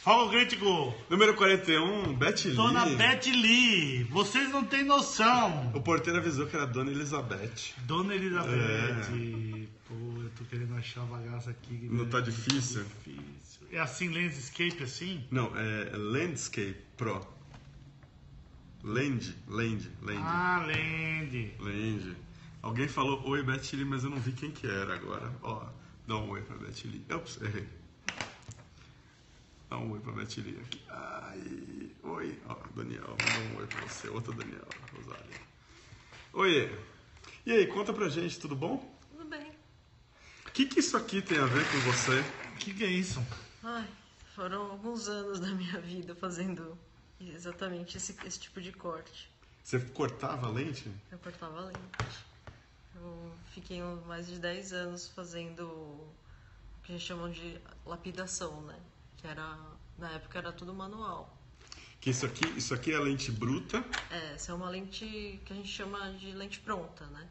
Fala o crítico. Número 41, Beth Lee. Dona Beth Lee. Vocês não têm noção. O porteiro avisou que era Dona Elizabeth. Dona Elizabeth. Pô, eu tô querendo achar a bagaça aqui. Não tá difícil? Difícil. É assim, Landscape assim? Não, é Landscape Pro. Land. Ah, Land. Land. Alguém falou oi, Beth Lee, mas eu não vi quem que era agora. Ó, dá um oi pra Beth Lee. Ops, errei. Dá um oi pra Beth Lee aqui. Ai, oi. Ó, Daniel, vou dar um oi pra você. Outro Daniel, Rosália. Oi. E aí, conta pra gente, tudo bom? Tudo bem. O que isso aqui tem a ver com você? O que é isso? Ai, foram alguns anos da minha vida fazendo exatamente esse tipo de corte. Você cortava a lente? Eu cortava a lente. Eu fiquei mais de 10 anos fazendo o que a gente chama de lapidação, né? Que era, na época era tudo manual. Que isso aqui é a lente bruta? É, essa é uma lente que a gente chama de lente pronta, né?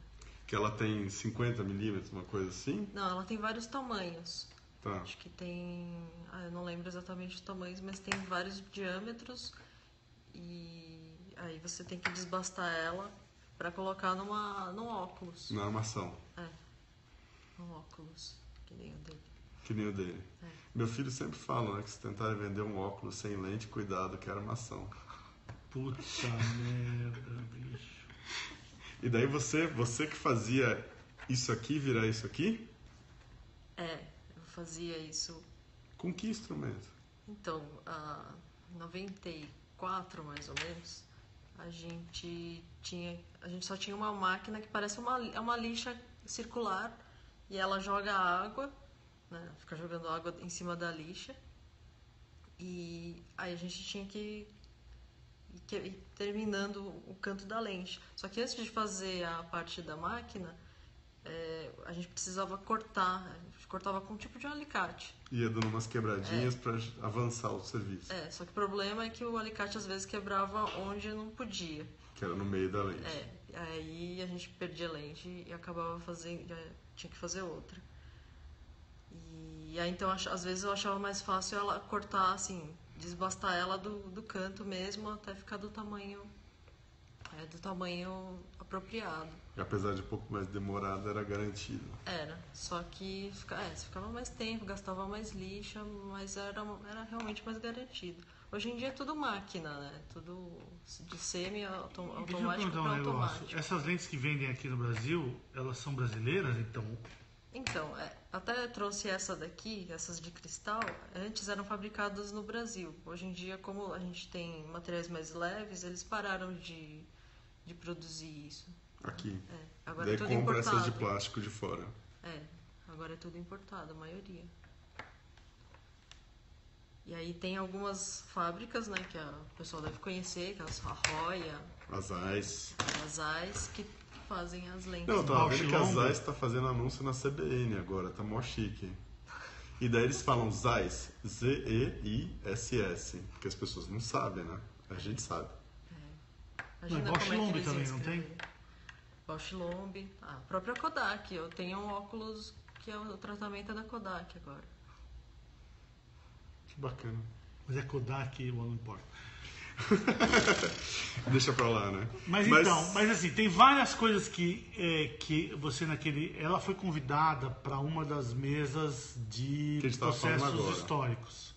Que ela tem 50 milímetros, uma coisa assim? Não, ela tem vários tamanhos. Tá. Acho que tem... eu não lembro exatamente os tamanhos, mas tem vários diâmetros. E aí você tem que desbastar ela para colocar num óculos. Na armação. É, num óculos, que nem o dele. Que nem o dele. É. Meu filho sempre fala, né, que se tentarem vender um óculos sem lente, cuidado que é armação. Puta merda, bicho. E daí você que fazia isso aqui virar isso aqui? É, eu fazia isso. Com que instrumento? Então, em 94 mais ou menos, a gente só tinha uma máquina que parece uma lixa circular e ela joga água, né? Fica jogando água em cima da lixa e aí a gente tinha que ir terminando o canto da lente. Só que antes de fazer a parte da máquina, a gente precisava cortar, a gente cortava com um tipo de um alicate. Ia dando umas quebradinhas para avançar o serviço. Só que o problema é que o alicate às vezes quebrava onde não podia. Que era no meio da lente. Aí a gente perdia a lente e acabava fazendo, tinha que fazer outra. E aí então às vezes eu achava mais fácil ela cortar assim, desbastar ela do canto mesmo até ficar do tamanho apropriado. E apesar de um pouco mais demorado, era garantido. Era, só que você ficava mais tempo, gastava mais lixa, mas era realmente mais garantido. Hoje em dia é tudo máquina, né? Tudo de semi-automático para automático. Essas lentes que vendem aqui no Brasil, elas são brasileiras, então? Então, até trouxe essa daqui, essas de cristal, antes eram fabricadas no Brasil. Hoje em dia, como a gente tem materiais mais leves, eles pararam de produzir isso. Aqui. Agora daí é tudo compra importado. essas de plástico de fora. Agora é tudo importado, a maioria. E aí tem algumas fábricas, né, que o pessoal deve conhecer, que é a Roya, a Zeiss, que fazem as lentes. Não, eu tava vendo que a Zeiss tá fazendo anúncio na CBN agora, tá mó chique. E daí eles falam Zeiss, Z-E-I-S-S, porque as pessoas não sabem, né? A gente sabe. Imagina Bosch como é que Lomb eles também, iam não tem? escrever. Bosch Lomb, a própria Kodak. Eu tenho um óculos que é o tratamento da Kodak agora. Que bacana. Mas é Kodak, não importa. Deixa pra lá, né? Mas assim, tem várias coisas que você ela foi convidada para uma das mesas de processos históricos.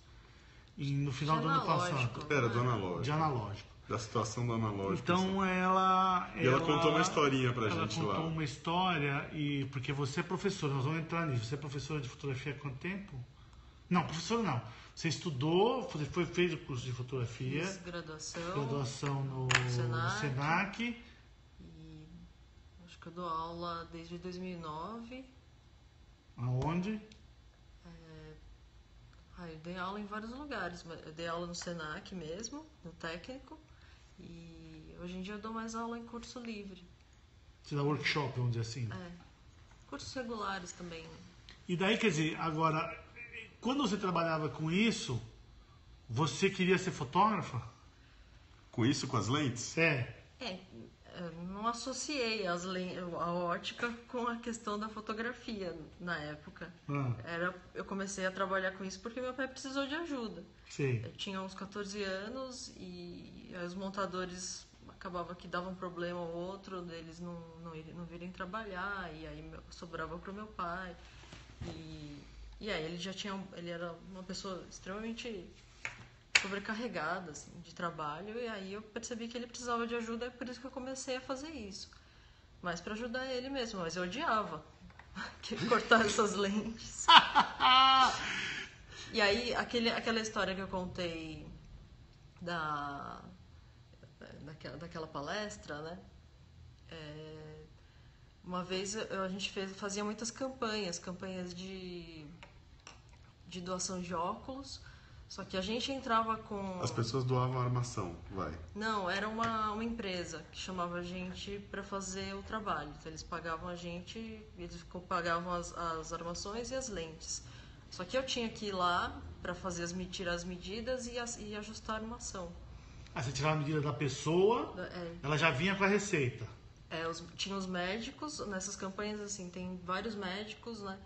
E no final do ano passado. Era do analógico. De analógico. Da situação do analógico. Então ela contou uma historinha pra gente lá. Ela contou uma história, porque você é professora, nós vamos entrar nisso. Você é professora de fotografia há quanto tempo? Não, professora não. Você estudou, fez o curso de fotografia. Fiz graduação no Senac. E acho que eu dou aula desde 2009. Aonde? Eu dei aula em vários lugares. Eu dei aula no Senac mesmo, no técnico. E hoje em dia eu dou mais aula em curso livre. Você dá workshop, vamos dizer assim? Cursos regulares também. E daí, quer dizer, agora, quando você trabalhava com isso, você queria ser fotógrafa? Com isso, com as lentes? não associei a ótica com a questão da fotografia na época. Eu comecei a trabalhar com isso porque meu pai precisou de ajuda. Sim. Eu tinha uns 14 anos e aí os montadores acabava que davam um problema ou outro deles não virem trabalhar, e aí sobrava para o meu pai. E aí ele era uma pessoa extremamente sobrecarregada assim, de trabalho, e aí eu percebi que ele precisava de ajuda, é por isso que eu comecei a fazer isso. Mas para ajudar ele mesmo, mas eu odiava cortar essas lentes. E aí aquela história que eu contei daquela palestra, né? Uma vez a gente fazia muitas campanhas de doação de óculos, só que a gente entrava com... As pessoas doavam armação, vai. Não, era uma empresa que chamava a gente para fazer o trabalho. Então eles pagavam a gente, eles pagavam as armações e as lentes. Só que eu tinha que ir lá para tirar as medidas e ajustar a armação. Você tirava a medida da pessoa, ela já vinha com a receita. Tinha os médicos, nessas campanhas assim, tem vários médicos, né?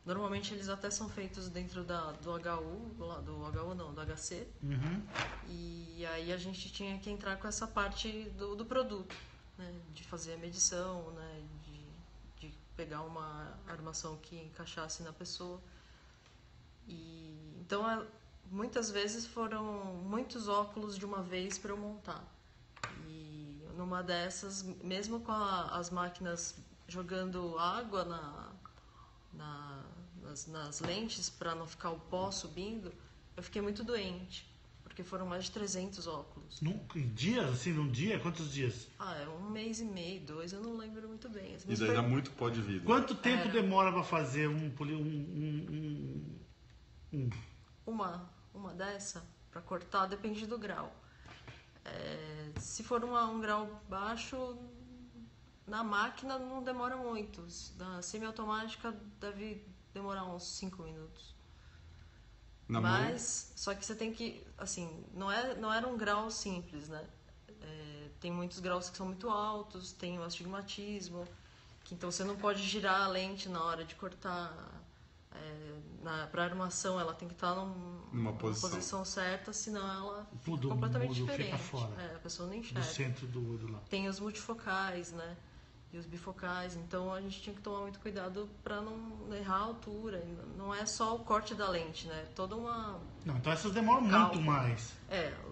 Normalmente eles até são feitos dentro do HC. Uhum. E aí a gente tinha que entrar com essa parte do produto, né? De fazer a medição, né? De pegar uma armação que encaixasse na pessoa. Então, muitas vezes foram muitos óculos de uma vez para eu montar. E numa dessas, mesmo com as máquinas jogando água nas lentes para não ficar o pó subindo, eu fiquei muito doente, porque foram mais de 300 óculos. Em dias, assim, num dia? Quantos dias? É 1 mês e meio, 2, eu não lembro muito bem. E daí dá muito pó de vidro. Quanto tempo demora para fazer uma dessa, para cortar, depende do grau. Se for um grau baixo, na máquina não demora muito. Na semiautomática deve demorar uns 5 minutos. Mas, só que você tem que, assim, não era um grau simples, né? Tem muitos graus que são muito altos, tem o astigmatismo, então você não pode girar a lente na hora de cortar. Para a armação, ela tem que estar numa posição certa, senão ela fica completamente diferente. Fica fora. A pessoa não enxerga. Do centro do olho lá. Tem os multifocais, né? E os bifocais, então a gente tinha que tomar muito cuidado para não errar a altura. Não é só o corte da lente, né? Toda uma... Não, então essas demoram muito mais.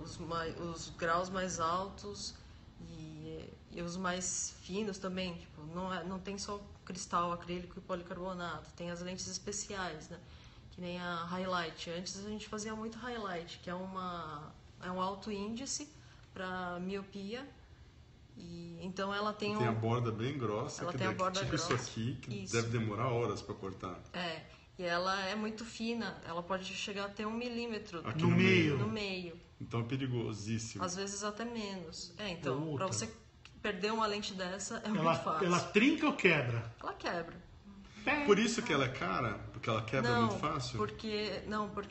Os graus mais altos e os mais finos também. Tipo, não tem só cristal, acrílico e policarbonato. Tem as lentes especiais, né? Que nem a highlight. Antes a gente fazia muito highlight, que é um alto índice para miopia. E então ela tem a borda bem grossa, ela que tem a borda tipo grossa. Isso aqui, que deve demorar horas para cortar. E ela é muito fina, ela pode chegar até 1 milímetro aqui no meio. Então é perigosíssimo. Às vezes até menos. Então, para você perder uma lente dessa é muito fácil. Ela trinca ou quebra? Ela quebra. Por isso que ela é cara? Porque ela quebra muito fácil? Porque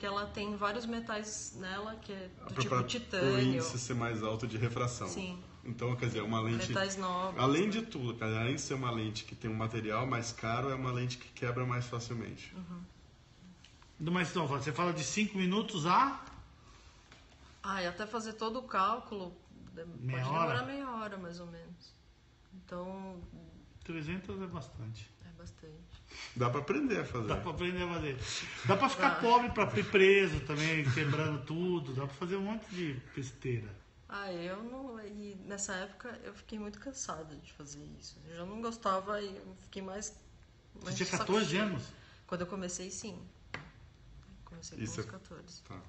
ela tem vários metais nela, que é do tipo titânio. Para o índice ser mais alto de refração. Sim. Então, quer dizer, uma lente... Metais nobres. Além de tudo, além de ser uma lente que tem um material mais caro, é uma lente que quebra mais facilmente. Mas então, você fala de 5 minutos a... E até fazer todo o cálculo, pode demorar meia hora, mais ou menos. Então... 300 é bastante. É bastante. Dá pra aprender a fazer. Dá pra ficar pobre, pra ir preso também, quebrando tudo. Dá pra fazer um monte de besteira. Eu não... E nessa época eu fiquei muito cansada de fazer isso. Eu já não gostava e eu fiquei mais Você tinha 14 anos? Quando eu comecei, sim. Comecei com uns 14. Tá.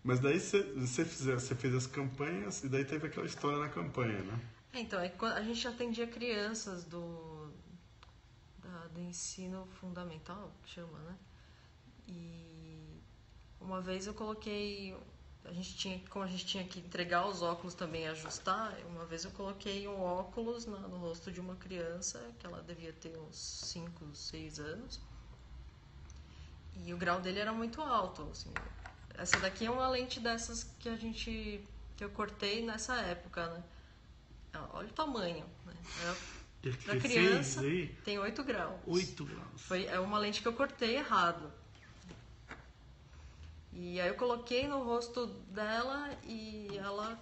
Mas daí você fez as campanhas e daí teve aquela história na campanha, né? Então, a gente atendia crianças do ensino fundamental, que chama, né? E uma vez eu coloquei... como a gente tinha que entregar os óculos também e ajustar, uma vez eu coloquei um óculos no rosto de uma criança, que ela devia ter uns 5, 6 anos. E o grau dele era muito alto, assim. Essa daqui é uma lente dessas que eu cortei nessa época, né? Olha o tamanho, né? Para Tem criança, 6 aí? tem 8 graus. 8 graus. É uma lente que eu cortei errado. E aí eu coloquei no rosto dela e ela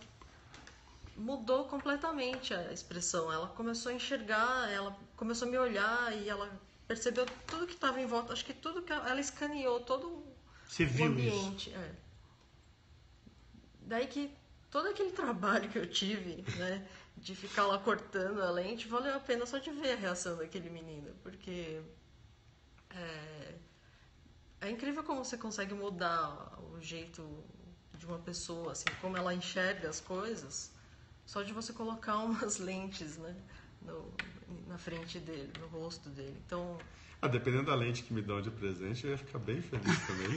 mudou completamente a expressão. Ela começou a enxergar, ela começou a me olhar e ela percebeu tudo que estava em volta. Acho que tudo que ela escaneou, todo Você o viu ambiente. isso? Daí que todo aquele trabalho que eu tive, né, de ficar lá cortando a lente, valeu a pena só de ver a reação daquele menino, porque é incrível como você consegue mudar o jeito de uma pessoa, assim, como ela enxerga as coisas, só de você colocar umas lentes, né, na frente dele, no rosto dele. Então, dependendo da lente que me dão de presente, eu ia ficar bem feliz também.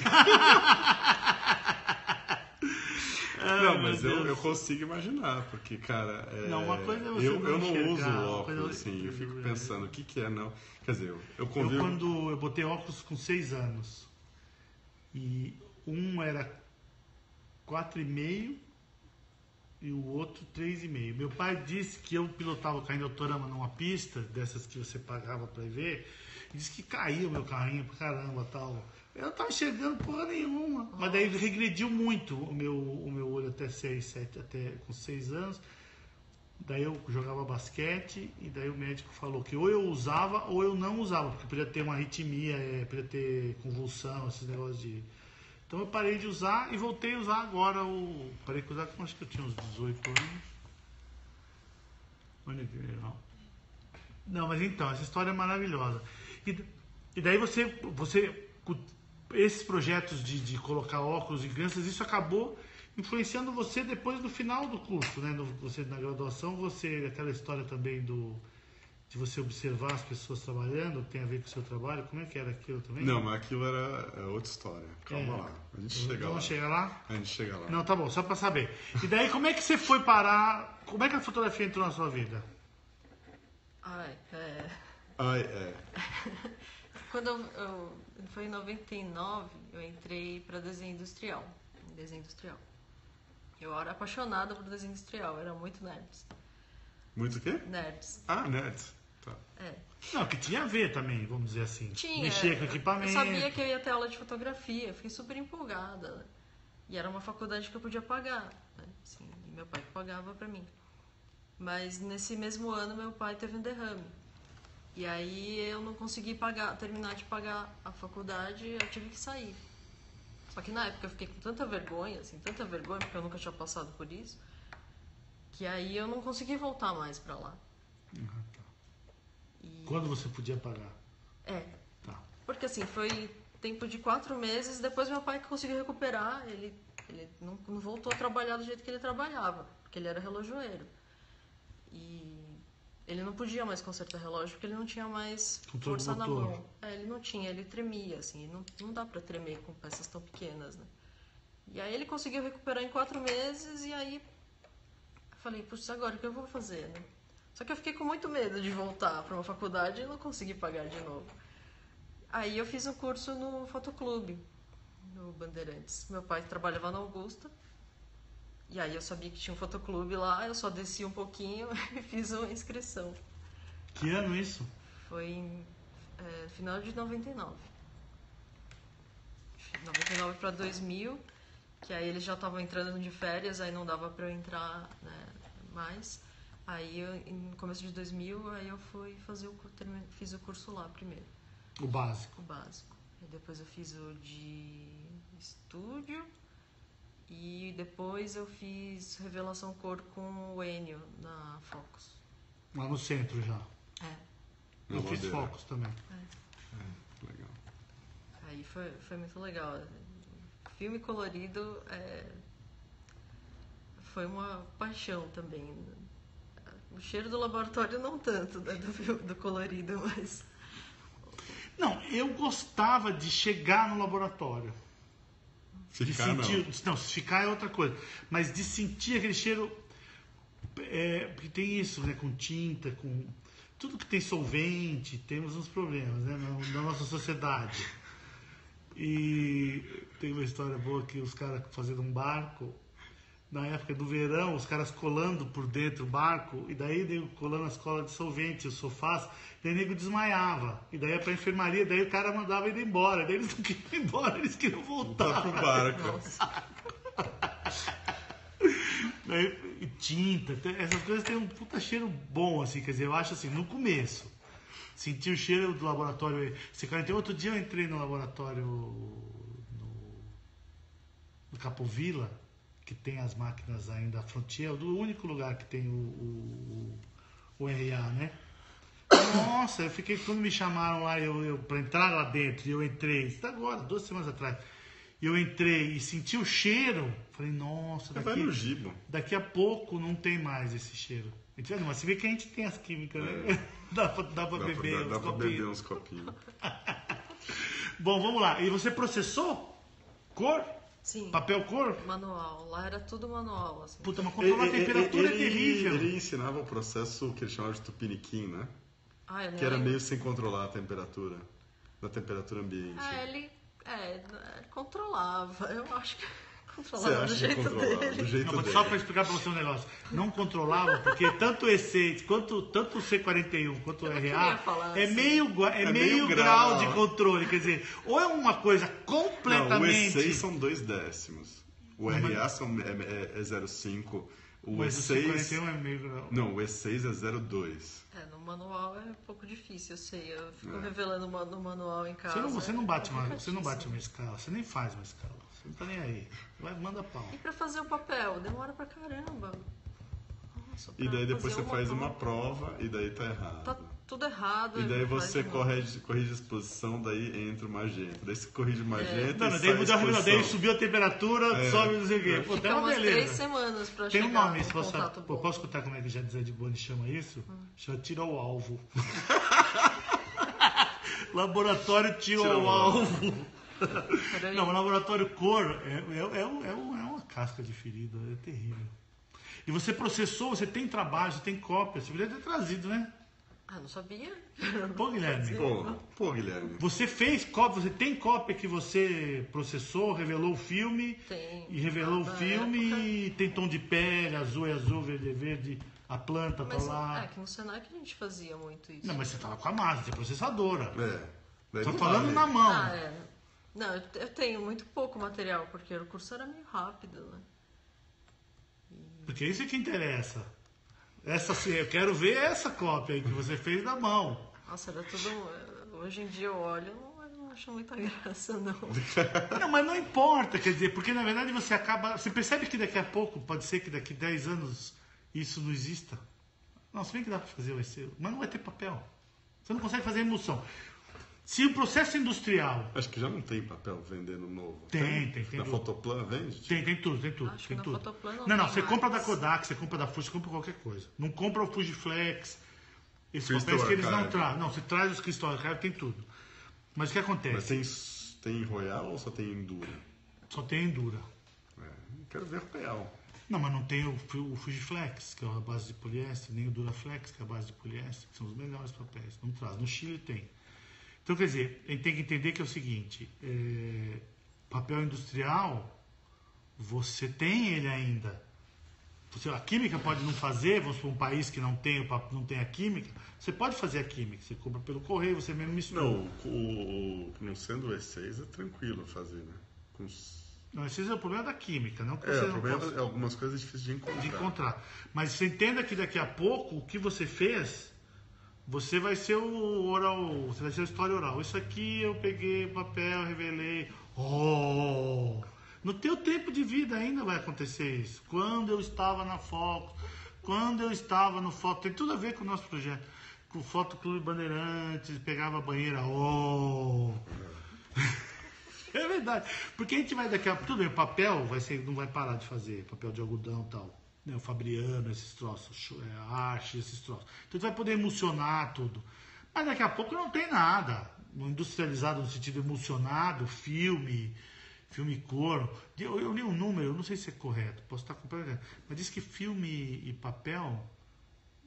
Não, mas eu consigo imaginar, porque, cara, não, uma coisa é você eu não uso enxergar, óculos, assim, eu fico pensando, o que é, não? Quer dizer, eu convivo... Eu botei óculos com 6 anos, e um era 4,5 e o outro 3,5. Meu pai disse que eu pilotava o carrinho de Autorama numa pista, dessas que você pagava pra ir ver, e disse que caía o meu carrinho pra caramba, tal. Eu não tava enxergando porra nenhuma. Mas daí regrediu muito o meu olho até 6, 7, até com 6 anos. Daí eu jogava basquete e daí o médico falou que ou eu usava ou eu não usava, porque podia ter uma arritmia, podia ter convulsão, esses negócios de... Então eu parei de usar e voltei a usar agora Parei de usar quando acho que eu tinha uns 18 anos. Olha que legal. Não, mas então, essa história é maravilhosa. E daí você esses projetos de colocar óculos em crianças, isso acabou influenciando você depois do final do curso, né? Você na graduação, aquela história também de você observar as pessoas trabalhando, tem a ver com o seu trabalho, como é que era aquilo também? Não, mas aquilo era outra história. Calma lá, a gente chega lá. Vamos chegar lá? A gente chega lá. Não, tá bom, só pra saber. E daí, como é que você foi parar, como é que a fotografia entrou na sua vida? Quando foi em 99, eu entrei para desenho industrial. Eu era apaixonada por desenho industrial, era muito nerds. Muito o quê? Nerds. Nerds. Tá. Não, que tinha a ver também, vamos dizer assim. Tinha. Mexia com equipamento. Eu sabia que eu ia ter aula de fotografia, eu fiquei super empolgada. Né? E era uma faculdade que eu podia pagar. Né? Assim, e meu pai que pagava para mim. Mas nesse mesmo ano, meu pai teve um derrame. E aí eu não consegui terminar de pagar a faculdade, eu tive que sair. Só que na época eu fiquei com tanta vergonha, porque eu nunca tinha passado por isso, que aí eu não consegui voltar mais pra lá. Tá. Quando você podia pagar? Tá. Porque assim, foi tempo de 4 meses, depois meu pai conseguiu recuperar, ele não voltou a trabalhar do jeito que ele trabalhava, porque ele era relojoeiro. E ele não podia mais consertar relógio porque ele não tinha mais força na mão. Ele não tinha, ele tremia, assim. Não dá pra tremer com peças tão pequenas, né? E aí ele conseguiu recuperar em 4 meses e aí eu falei, puxa, agora o que eu vou fazer, né? Só que eu fiquei com muito medo de voltar pra uma faculdade e não consegui pagar de novo. Aí eu fiz um curso no Fotoclube, no Bandeirantes. Meu pai trabalhava na Augusta. E aí eu sabia que tinha um fotoclube lá, eu só desci um pouquinho e fiz uma inscrição. Que ano isso? Foi em final de 99. 99 para 2000, que aí eles já estavam entrando de férias, aí não dava para eu entrar, né, mais. Aí no começo de 2000, aí eu fui fiz o curso lá primeiro. O básico? O básico. E depois eu fiz o de estúdio. E depois eu fiz revelação cor com o Enio na Focus. Lá no centro já? Eu fiz Focus também. Legal. Aí foi muito legal. Filme colorido foi uma paixão também. O cheiro do laboratório não tanto, né, do colorido, mas... Não, eu gostava de chegar no laboratório. Ficar, não, se ficar é outra coisa. Mas de sentir aquele cheiro, porque tem isso, né, com tinta, com tudo que tem solvente, temos uns problemas, né, na nossa sociedade. E tem uma história boa que os caras fazendo um barco, na época do verão, os caras colando por dentro o barco, e daí nego colando as colas de solvente, os sofás, daí nego desmaiava. E daí ia pra enfermaria, daí o cara mandava ele embora. Daí eles não queriam ir embora, eles queriam voltar pro barco. Daí, e tinta, essas coisas têm um puta cheiro bom, assim, quer dizer, eu acho assim, no começo. Senti o cheiro do laboratório. Então, outro dia eu entrei no laboratório no Capovilla, que tem as máquinas ainda Frontier, o único lugar que tem o RA, né? Nossa, eu fiquei, quando me chamaram lá pra entrar lá dentro, e eu entrei, isso agora, 2 semanas atrás, e eu entrei e senti o cheiro, falei, nossa, daqui a pouco não tem mais esse cheiro. Mas você vê que a gente tem as químicas, né? Dá pra beber uns copinhos. Bom, vamos lá. E você processou cor? Sim. Papel cor? Manual. Lá era tudo manual. Assim. Puta, mas controlar a temperatura é terrível. Ele ensinava o processo que ele chamava de tupiniquim, né? Ah, que era meio sem controlar a temperatura. Da temperatura ambiente. Ele controlava. Eu acho que controlava do jeito dele. Só para explicar para você um negócio. Não controlava, porque tanto o E6, tanto o C41 quanto o RA é meio grau de controle. Quer dizer, ou é uma coisa completamente... Não, o E6 são 2 décimos. O RA é 0,5. O E6 é meio grau. Não, o E6 é 0,2. No manual é um pouco difícil, eu sei. Eu fico revelando no manual em casa. Você não bate uma escala, você nem faz uma escala. Você não tá nem aí. Manda pau. E pra fazer o papel? Demora pra caramba. Nossa, e daí depois você faz uma prova e daí tá errado. Tá tudo errado. E daí você corrige a exposição, daí entra o magenta. Daí você corrige o magenta e sai a exposição. Daí subiu a temperatura, sobe não sei o quê. Fica umas 3 semanas pra chegar. Tem um nome, posso contar como é que já dizer de Boni chama isso? Chama tirou o alvo. Laboratório tirou o alvo. Não, o laboratório cor é uma casca de ferida, é terrível. E você processou, você tem trabalho, você tem cópia, você poderia ter trazido, né? Não sabia. Pô, Guilherme. Pô, Guilherme. Você fez cópia, você tem cópia que você processou, revelou o filme. Tem. E revelou o filme e tem tom de pele, azul é azul, verde é verde, a planta tá lá. Que no Senac a gente fazia muito isso. Não, mas você tava com a máquina, você é processadora. Tô falando na mão. Não, eu tenho muito pouco material, porque o curso era meio rápido, né? Porque isso é que interessa. Eu quero ver essa cópia aí que você fez na mão. Nossa, era tudo... Hoje em dia eu olho, eu não acho muita graça, não. Não, mas não importa, quer dizer, porque na verdade você acaba... Você percebe que daqui a pouco, pode ser que daqui a 10 anos isso não exista. Não, se bem que dá para fazer, mas não vai ter papel. Você não consegue fazer emulsão. Se o processo industrial... Acho que já não tem papel vendendo novo. Tem. Na Fotoplan vende? Tem tudo. Acho tem que tudo. Na Fotoplan não, você compra da Kodak, você compra da Fuji, você compra qualquer coisa. Não compra o Fujiflex, esses papéis que eles não trazem. Não, você traz os Crystal Archive, tem tudo. Mas o que acontece? Mas tem Royal ou só tem Endura? Só tem Endura. Quero ver Royal. Não, mas não tem o Fujiflex, que é a base de poliéster, nem o Duraflex, que é a base de poliéster, que são os melhores papéis. Não traz. No Chile tem. Então, quer dizer, a gente tem que entender que é o seguinte, papel industrial, você tem ele ainda. A química pode não fazer, vamos para um país que não tem a química, você pode fazer a química, você compra pelo correio, você mesmo mistura. Não sendo o E6 é tranquilo fazer, né? Não, esse é o problema da química, não que você o problema é algumas coisas difíceis de encontrar. Mas você entenda que daqui a pouco, o que você fez... Você vai ser o oral, você vai ser a história oral. Isso aqui eu peguei papel, revelei. No teu tempo de vida ainda vai acontecer isso. Quando eu estava na Foco, quando eu estava no Foto, tem tudo a ver com o nosso projeto. Com o Foto Clube Bandeirantes, pegava a banheira. É verdade. Porque a gente vai daqui a pouco, tudo bem, papel não vai parar de fazer, papel de algodão e tal. O Fabriano, esses troços, Arche, esses troços. Então você vai poder emulsionar tudo. Mas daqui a pouco não tem nada. Industrializado no sentido emulsionado, filme cor. Eu li um número, eu não sei se é correto, posso estar completamente. Mas diz que filme e papel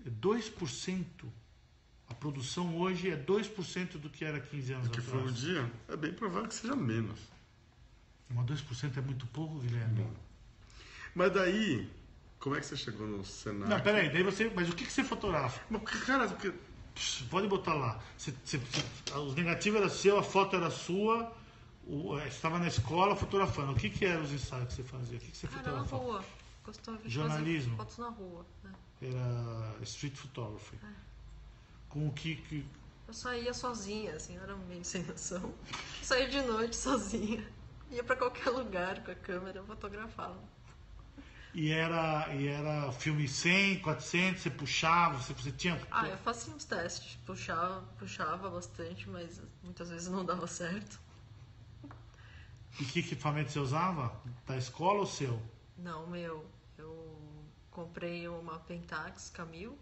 é 2%. A produção hoje é 2% do que era 15 anos atrás. Que foi um dia, é bem provável que seja menos. Mas 2% é muito pouco, Guilherme. Mas daí, como é que você chegou no Senac? Não, peraí, mas o que você fotografa? Cara, porque... Pode botar lá. Os negativos eram seus, a foto era sua, você estava na escola fotografando. O que eram os ensaios que você fazia? O que você Era fotografava? na rua. Gostava de Jornalismo? fazer fotos na rua. Né? Era street photography. Com o que... Eu saía sozinha, assim, eu era meio sem noção. Saía de noite sozinha. Ia pra qualquer lugar com a câmera, eu fotografava. E era filme 100, 400, você puxava, você tinha... Eu fazia uns testes, puxava bastante, mas muitas vezes não dava certo. E que equipamento você usava? Da escola ou seu? Não, meu. Eu comprei uma Pentax Camil.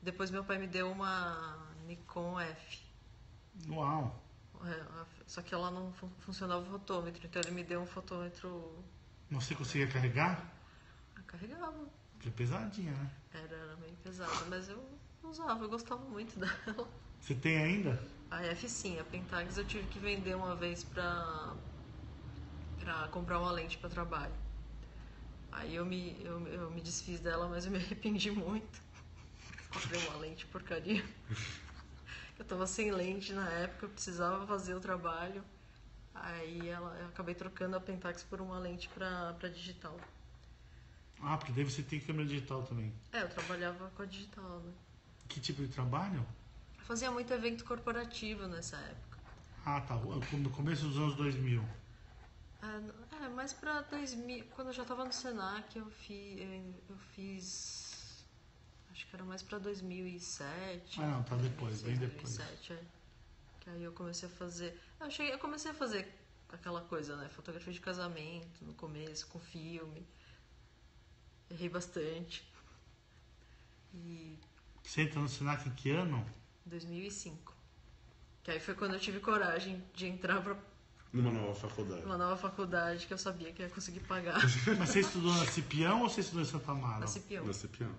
Depois meu pai me deu uma Nikon F. Uau! Só que ela não funcionava o fotômetro, então ele me deu um fotômetro... Você conseguia carregar? Carregava. Que é pesadinha, né? Era meio pesada, mas eu usava, eu gostava muito dela. Você tem ainda? A F sim, a Pentax eu tive que vender uma vez pra comprar uma lente pra trabalho. Aí eu me desfiz dela, mas eu me arrependi muito. Comprei uma lente porcaria. Eu tava sem lente na época, eu precisava fazer o trabalho. Aí eu acabei trocando a Pentax por uma lente pra digital. Ah, porque daí você tem câmera digital também. Eu trabalhava com a digital, né? Que tipo de trabalho? Eu fazia muito evento corporativo nessa época. Ah, tá. No começo dos anos 2000. Mais pra 2000. Quando eu já tava no Senac, eu fiz... Acho que era mais pra 2007. Ah, não, tá depois, 2006, bem depois. 2007, Que aí eu comecei a fazer... Eu comecei a fazer aquela coisa, né? Fotografia de casamento no começo, com filme. Errei bastante. E... Você entrou no Senac em que ano? 2005. Que aí foi quando eu tive coragem de entrar pra... Numa nova faculdade. Uma nova faculdade que eu sabia que ia conseguir pagar. Mas você estudou na Cipião ou você estudou em Santa Amaro? Na Cipião. Na Cipião.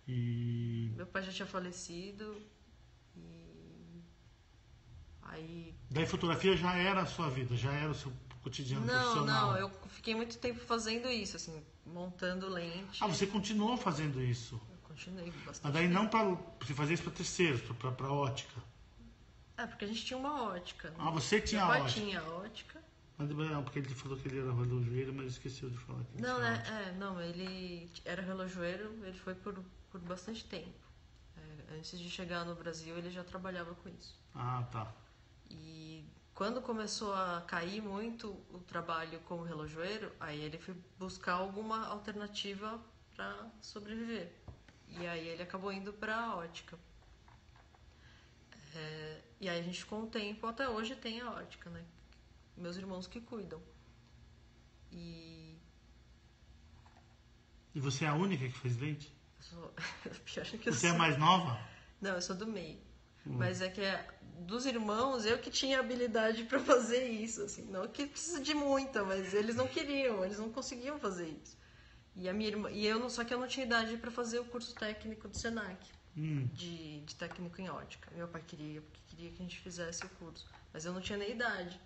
E... Meu pai já tinha falecido e aí... Daí fotografia já era a sua vida, já era o seu cotidiano profissional? Não, eu fiquei muito tempo fazendo isso, assim, montando lente. Ah, você continuou fazendo isso? Eu continuei bastante. Mas daí não para você fazer isso para terceiros, para ótica? Porque a gente tinha uma ótica. Né? Ah, você tinha Meu pai ótica? tinha ótica. Não, porque ele falou que ele era relojoeiro, mas esqueceu de falar que ele Não, tinha né? ótica. Não, ele era relojoeiro, ele foi por bastante tempo. Antes de chegar no Brasil, ele já trabalhava com isso. Ah, tá. E quando começou a cair muito o trabalho como relojoeiro, aí ele foi buscar alguma alternativa para sobreviver. E aí ele acabou indo para a ótica. E aí a gente ficou um tempo, até hoje tem a ótica, né? Meus irmãos que cuidam. E você é a única que fez lente? Pior que eu Você é sou. mais nova? Não, eu sou do meio. Mas é que dos irmãos, eu que tinha habilidade para fazer isso, assim. Não que precisa de muita, mas eles não queriam, eles não conseguiam fazer isso. E a minha irmã, só que eu não tinha idade para fazer o curso técnico do Senac, de técnico em ótica. Meu pai queria, porque queria que a gente fizesse o curso, mas eu não tinha nem idade.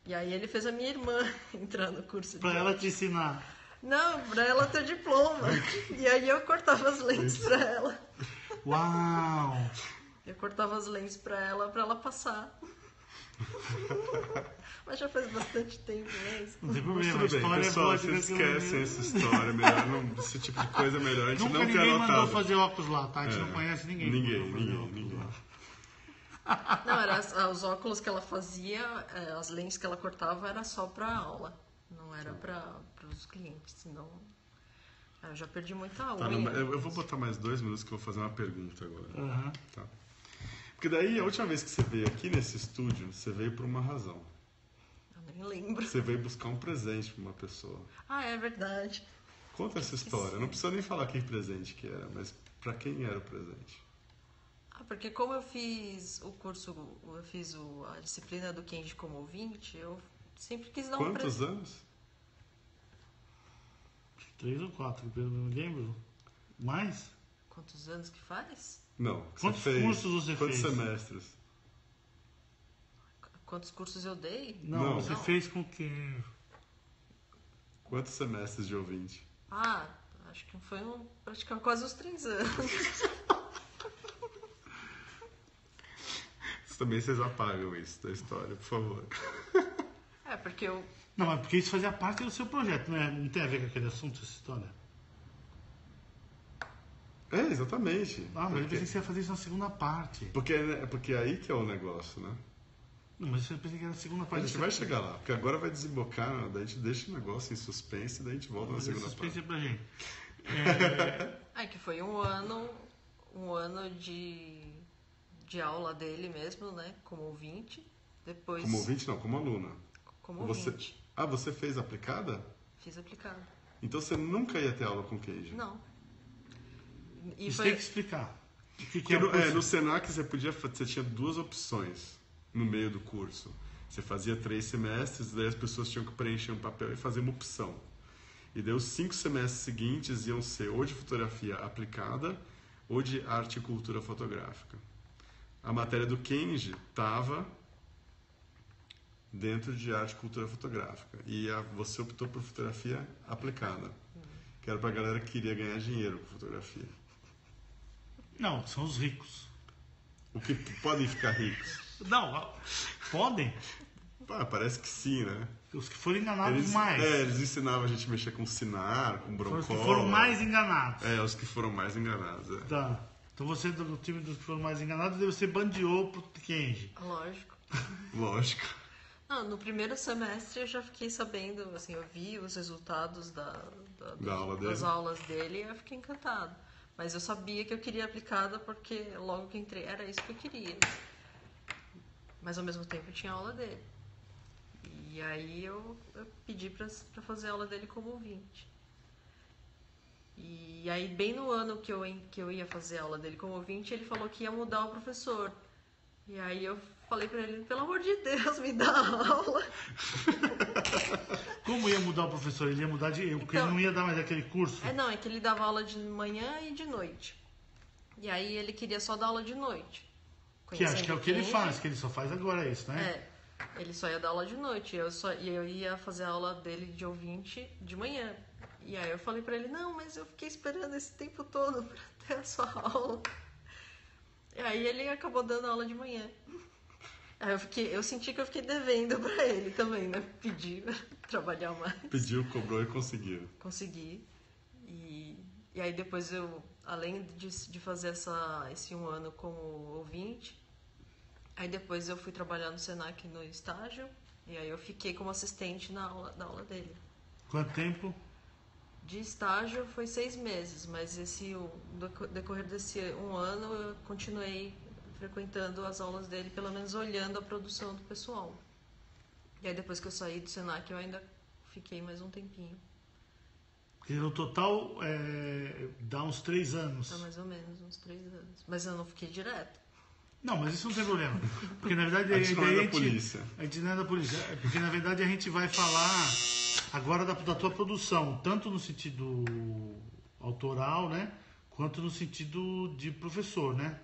E aí ele fez a minha irmã entrar no curso. Para ela te ensinar? Não, para ela ter diploma. E aí eu cortava as lentes para ela. Uau! Eu cortava as lentes para ela passar. Mas já faz bastante tempo mesmo. Não tem problema, Tudo bem, pessoal, vocês esquecem essa história. Melhor esse tipo de coisa é melhor a gente Nunca não ter ninguém anotado. mandou fazer óculos lá, tá? A gente não conhece ninguém. Ninguém. Não, era os óculos que ela fazia, as lentes que ela cortava era só para aula. Não era para os clientes, senão eu já perdi muita aula. Eu vou botar mais 2 minutos que eu vou fazer uma pergunta agora. Uhum. Tá. Porque daí, a última vez que você veio aqui nesse estúdio, você veio por uma razão. Eu nem lembro. Você veio buscar um presente para uma pessoa. É verdade. Conta essa história. Não precisa nem falar que presente que era, mas para quem era o presente? Porque como eu fiz o curso, eu fiz a disciplina do Kenji como ouvinte, eu sempre quis dar um presente. Quantos anos? 3 ou 4, eu não lembro. Mais? Quantos anos que faz? Não. Quantos cursos você Quantos fez? semestres? Quantos cursos eu dei? Não, você fez com quem? Quantos semestres de ouvinte? Acho que foi praticamente quase uns 3 anos. Também vocês apagam isso da história, por favor. Porque eu... Não, mas porque isso fazia parte do seu projeto, né? Não tem a ver com aquele assunto, essa história? Exatamente. Mas eu pensei que você ia fazer isso na segunda parte. Porque aí que é o negócio, né? Não, mas eu pensei que era na segunda parte. A gente vai chegar lá, porque agora vai desembocar, daí a gente deixa o negócio em suspense e daí a gente volta na segunda parte. Suspense pra gente. que foi um ano de aula dele mesmo, né? Como ouvinte. Depois... Como ouvinte não, como aluna. Como ouvinte. Você fez aplicada? Fiz aplicada. Então você nunca ia ter aula com Kenji? Não. Isso tem que explicar. O que é o no Senac você tinha 2 opções no meio do curso. Você fazia 3 semestres, daí as pessoas tinham que preencher um papel e fazer uma opção. E daí os 5 semestres seguintes iam ser ou de fotografia aplicada ou de arte e cultura fotográfica. A matéria do Kenji estava dentro de arte e cultura fotográfica. E você optou por fotografia aplicada. Que era pra galera que queria ganhar dinheiro com fotografia. Não, são os ricos. O que podem ficar ricos? Não, podem. Parece que sim, né? Os que foram enganados mais. Eles ensinavam a gente a mexer com Sinar, com Broncola. Os que foram mais enganados. Os que foram mais enganados. Tá. Então você, do time dos que foram mais enganados, você bandeou pro Kenji. Lógico. Não, no primeiro semestre eu já fiquei sabendo, assim, eu vi os resultados das aulas dele e eu fiquei encantado. Mas eu sabia que eu queria aplicada porque logo que entrei era isso que eu queria. Mas ao mesmo tempo eu tinha aula dele. E aí eu pedi pra fazer aula dele como ouvinte. E aí bem no ano que eu ia fazer aula dele como ouvinte, ele falou que ia mudar o professor. E aí eu falei pra ele, pelo amor de Deus, me dá aula. Como ia mudar o professor? Ele ia mudar porque ele não ia dar mais aquele curso? É que ele dava aula de manhã e de noite. E aí ele queria só dar aula de noite. Que acho que é o que ele faz, que ele só faz agora isso, né? Ele só ia dar aula de noite. E eu ia fazer a aula dele de ouvinte de manhã. E aí eu falei pra ele, não, mas eu fiquei esperando esse tempo todo pra ter a sua aula. E aí ele acabou dando aula de manhã. Aí eu senti que eu fiquei devendo pra ele também, né? Pedi pra trabalhar mais. Pediu, cobrou e conseguiu. Consegui. E aí depois além de fazer esse 1 ano como ouvinte, aí depois eu fui trabalhar no Senac no estágio, e aí eu fiquei como assistente na aula dele. Quanto tempo? De estágio foi 6 meses, mas no decorrer desse 1 ano eu continuei frequentando as aulas dele, pelo menos olhando a produção do pessoal. E aí depois que eu saí do Senac eu ainda fiquei mais um tempinho. Porque no total dá uns 3 anos. Dá mais ou menos uns 3 anos. Mas eu não fiquei direto. Não, mas isso não tem problema. Porque na verdade a gente não é da polícia. A gente não é da polícia. Porque na verdade a gente vai falar agora da tua produção, tanto no sentido autoral, né? Quanto no sentido de professor, né?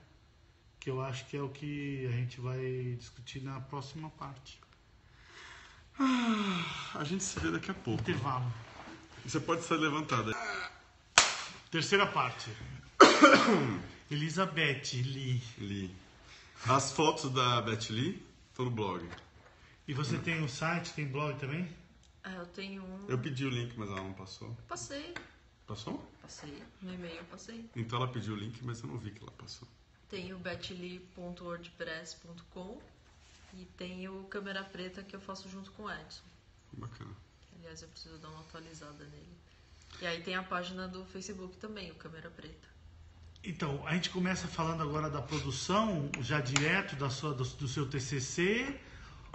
Que eu acho que é o que a gente vai discutir na próxima parte. A gente se vê daqui a pouco. Intervalo. Você pode ser levantada. Terceira parte. Elizabeth Lee. As fotos da Beth Lee estão no blog. E você tem um site, tem blog também? Eu tenho um... Eu pedi o link, mas ela não passou. Passei. Passou? Passei. No e-mail eu passei. Então ela pediu o link, mas eu não vi que ela passou. Tem o betly.wordpress.com e tem o Câmera Preta que eu faço junto com o Edson. Bacana. Aliás, eu preciso dar uma atualizada nele. E aí tem a página do Facebook também, o Câmera Preta. Então, a gente começa falando agora da produção, já direto do seu TCC,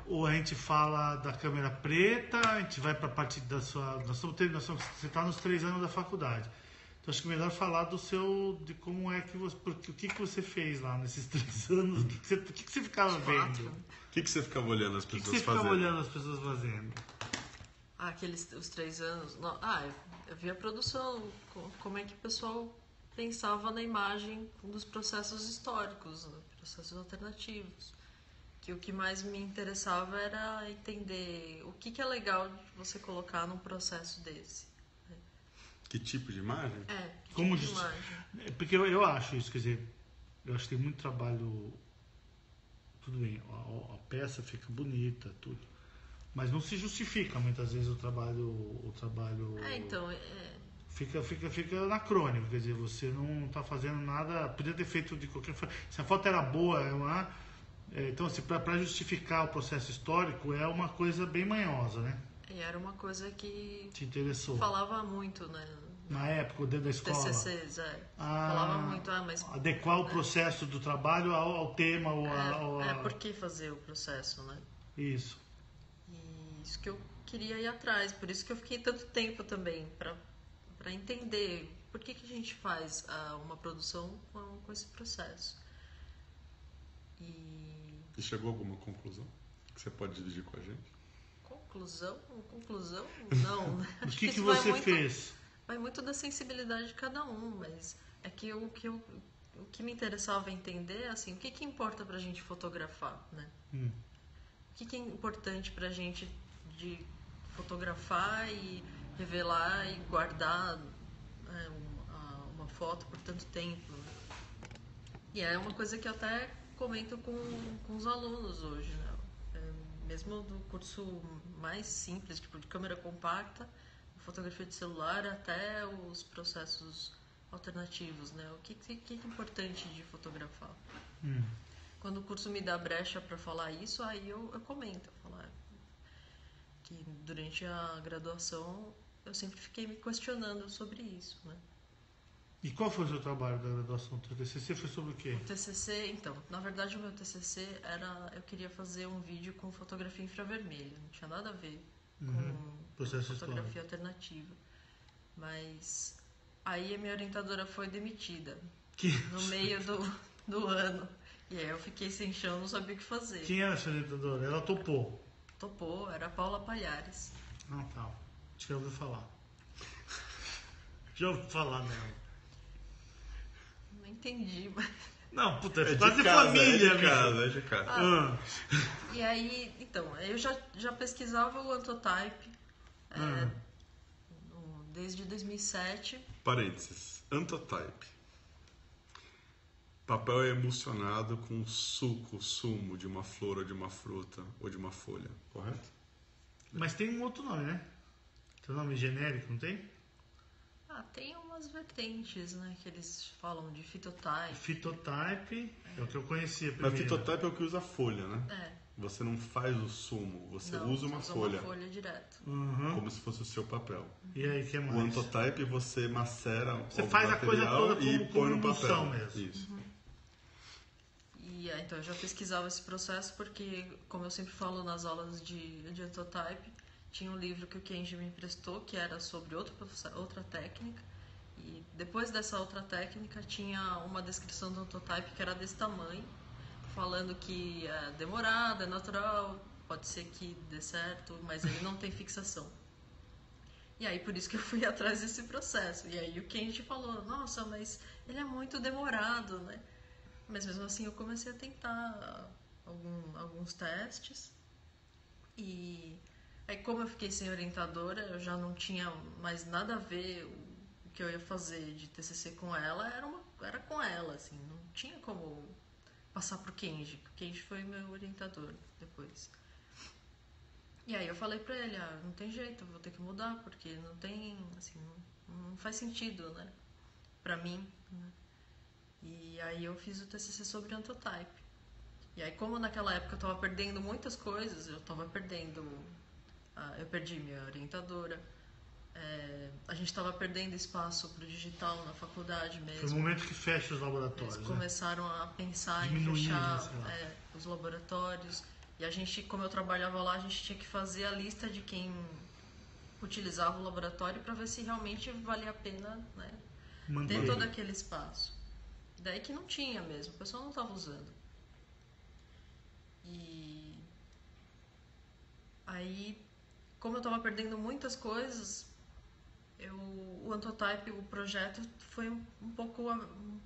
ou a gente fala da Câmera Preta, a gente vai para a parte da sua... Você está nos 3 anos da faculdade. Então, acho que é melhor falar de como é que você... O que você fez lá nesses 3 anos, o que você ficava vendo? O que você ficava olhando as pessoas fazendo? O que você ficava olhando as pessoas fazendo? Os 3 anos... eu vi a produção, como é que o pessoal pensava na imagem dos processos históricos, processos alternativos. Que o que mais me interessava era entender o que é legal de você colocar num processo desse. Que tipo de imagem? Que tipo de imagem? Porque eu acho isso, quer dizer, eu acho que tem muito trabalho. Tudo bem, a peça fica bonita, tudo. Mas não se justifica muitas vezes o trabalho. Então. Fica anacrônico, quer dizer, você não está fazendo nada. Podia ter feito de qualquer forma. Se a foto era boa, então, assim, para justificar o processo histórico, é uma coisa bem manhosa, né? E era uma coisa que te interessou. Falava muito, né? Na época, dentro da escola? TCCs, falava muito, mas... Adequar o processo do trabalho ao tema. Por que fazer o processo, né? Isso. E isso que eu queria ir atrás, por isso que eu fiquei tanto tempo também, para entender por que a gente faz uma produção com esse processo. E chegou a alguma conclusão que você pode dividir com a gente? Conclusão, não. O que você fez? Vai muito da sensibilidade de cada um, mas é que o que me interessava entender, assim, o que importa pra gente fotografar, né? O que é importante pra gente de fotografar e revelar e guardar uma foto por tanto tempo. E é uma coisa que eu até comento com os alunos hoje, né? Mesmo do curso mais simples, tipo de câmera compacta, fotografia de celular, até os processos alternativos, né? O que é importante de fotografar? Quando o curso me dá brecha para falar isso, aí eu comento, falar que durante a graduação eu sempre fiquei me questionando sobre isso, né? E qual foi o seu trabalho da graduação? O TCC foi sobre o quê? O TCC, então, na verdade o meu TCC eu queria fazer um vídeo com fotografia infravermelha, não tinha nada a ver com fotografia alternativa. Mas aí a minha orientadora foi demitida no meio do ano. E aí eu fiquei sem chão, não sabia o que fazer. Quem era a sua orientadora? Ela topou? Topou, era a Paula Palhares. Tá. Acho que eu ouvi falar. Já ouvi falar nela. Não entendi, mas... Não, puta, é quase família, é de casa. E aí, então, eu já pesquisava o Antotype desde 2007. Parênteses, Antotype. Papel emulsionado com sumo de uma flor ou de uma fruta ou de uma folha, correto? Mas tem um outro nome, né? Tem um nome genérico, não tem? Tem umas vertentes, né? Que eles falam de fitotype. Fitotype é o que eu conhecia primeiro. Mas fitotype é o que usa folha, né? É. Você não faz o sumo, você usa uma folha. Uma folha direto. Como se fosse o seu papel. E aí, o que mais? O Antotype você macera você faz a coisa toda e põe no papel mesmo. Isso. E então eu já pesquisava esse processo porque, como eu sempre falo nas aulas de Antotype, tinha um livro que o Kenji me emprestou que era sobre outra técnica. E depois dessa outra técnica tinha uma descrição do Antotype que era desse tamanho, falando que é demorado, é natural, pode ser que dê certo, mas ele não tem fixação. E aí por isso que eu fui atrás desse processo. E aí o Kenji falou, nossa, mas ele é muito demorado, né? Mas mesmo assim eu comecei a tentar alguns testes. E aí como eu fiquei sem orientadora, eu já não tinha mais nada a ver o que eu ia fazer de TCC com ela, era com ela, assim, não tinha como passar pro Kenji. O Kenji foi meu orientador depois. E aí eu falei pra ele, não tem jeito, eu vou ter que mudar, porque não tem, assim, não faz sentido, né, pra mim, né? E aí eu fiz o TCC sobre Antotype. E aí como naquela época eu tava perdendo muitas coisas, eu perdi minha orientadora, a gente estava perdendo espaço para o digital na faculdade mesmo. Foi o momento que fecha os laboratórios. Eles começaram a pensar em fechar os laboratórios. E a gente, como eu trabalhava lá, a gente tinha que fazer a lista de quem utilizava o laboratório para ver se realmente valia a pena, né, ter todo aquele espaço. Daí que não tinha mesmo, o pessoal não estava usando. E aí, como eu estava perdendo muitas coisas, o Antotype, o projeto foi um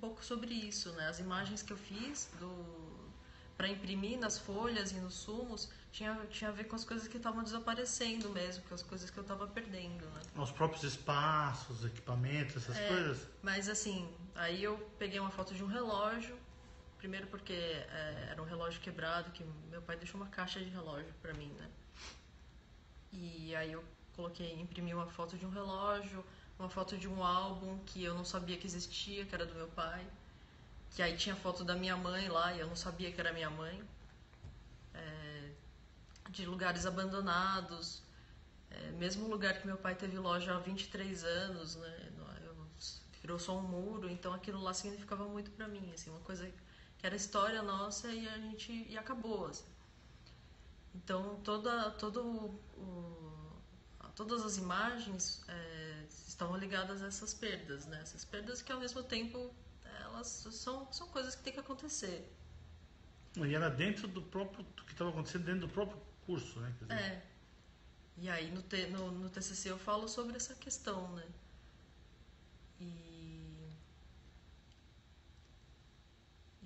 pouco sobre isso, né? As imagens que eu fiz para imprimir nas folhas e nos sumos tinha a ver com as coisas que estavam desaparecendo mesmo, com as coisas que eu estava perdendo, né? Os próprios espaços, equipamentos, essas coisas? Mas assim, aí eu peguei uma foto de um relógio, primeiro porque era um relógio quebrado, que meu pai deixou uma caixa de relógio para mim, né? E aí eu imprimi uma foto de um relógio, uma foto de um álbum que eu não sabia que existia, que era do meu pai. Que aí tinha foto da minha mãe lá e eu não sabia que era minha mãe. De lugares abandonados. Mesmo lugar que meu pai teve loja há 23 anos, né? Virou só um muro, então aquilo lá significava muito pra mim, assim, uma coisa que era história nossa e acabou, assim. Então todas as imagens estão ligadas a essas perdas, né? Essas perdas que ao mesmo tempo elas são coisas que tem que acontecer. E era dentro do próprio, do que estava acontecendo dentro do próprio curso, né? Quer dizer... E aí no TCC eu falo sobre essa questão, né? E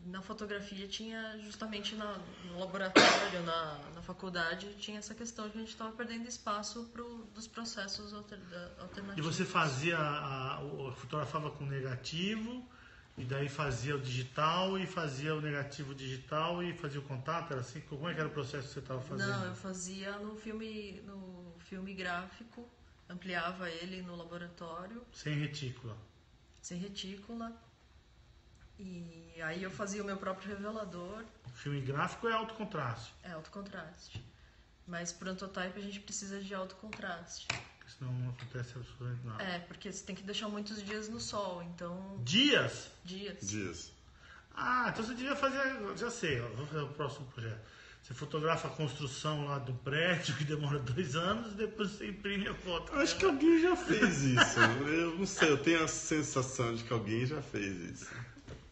na fotografia tinha justamente no laboratório, na faculdade, tinha essa questão de que a gente estava perdendo espaço dos processos alternativos. E você fotografava com negativo, e daí fazia o digital, e fazia o negativo digital, e fazia o contato? Era assim? Como é que era o processo que você estava fazendo? Não, eu fazia no filme gráfico, ampliava ele no laboratório. Sem retícula? Sem retícula. E aí eu fazia o meu próprio revelador. Filme gráfico é alto contraste? É alto contraste. Mas para o Antotype a gente precisa de alto contraste. Porque senão não acontece absolutamente nada. Porque você tem que deixar muitos dias no sol, então... Dias? Dias. Ah, então você devia fazer... Já sei, vou fazer o próximo projeto. Você fotografa a construção lá do prédio, que demora 2 anos, e depois você imprime a foto. Acho que alguém já fez isso. Eu não sei, eu tenho a sensação de que alguém já fez isso.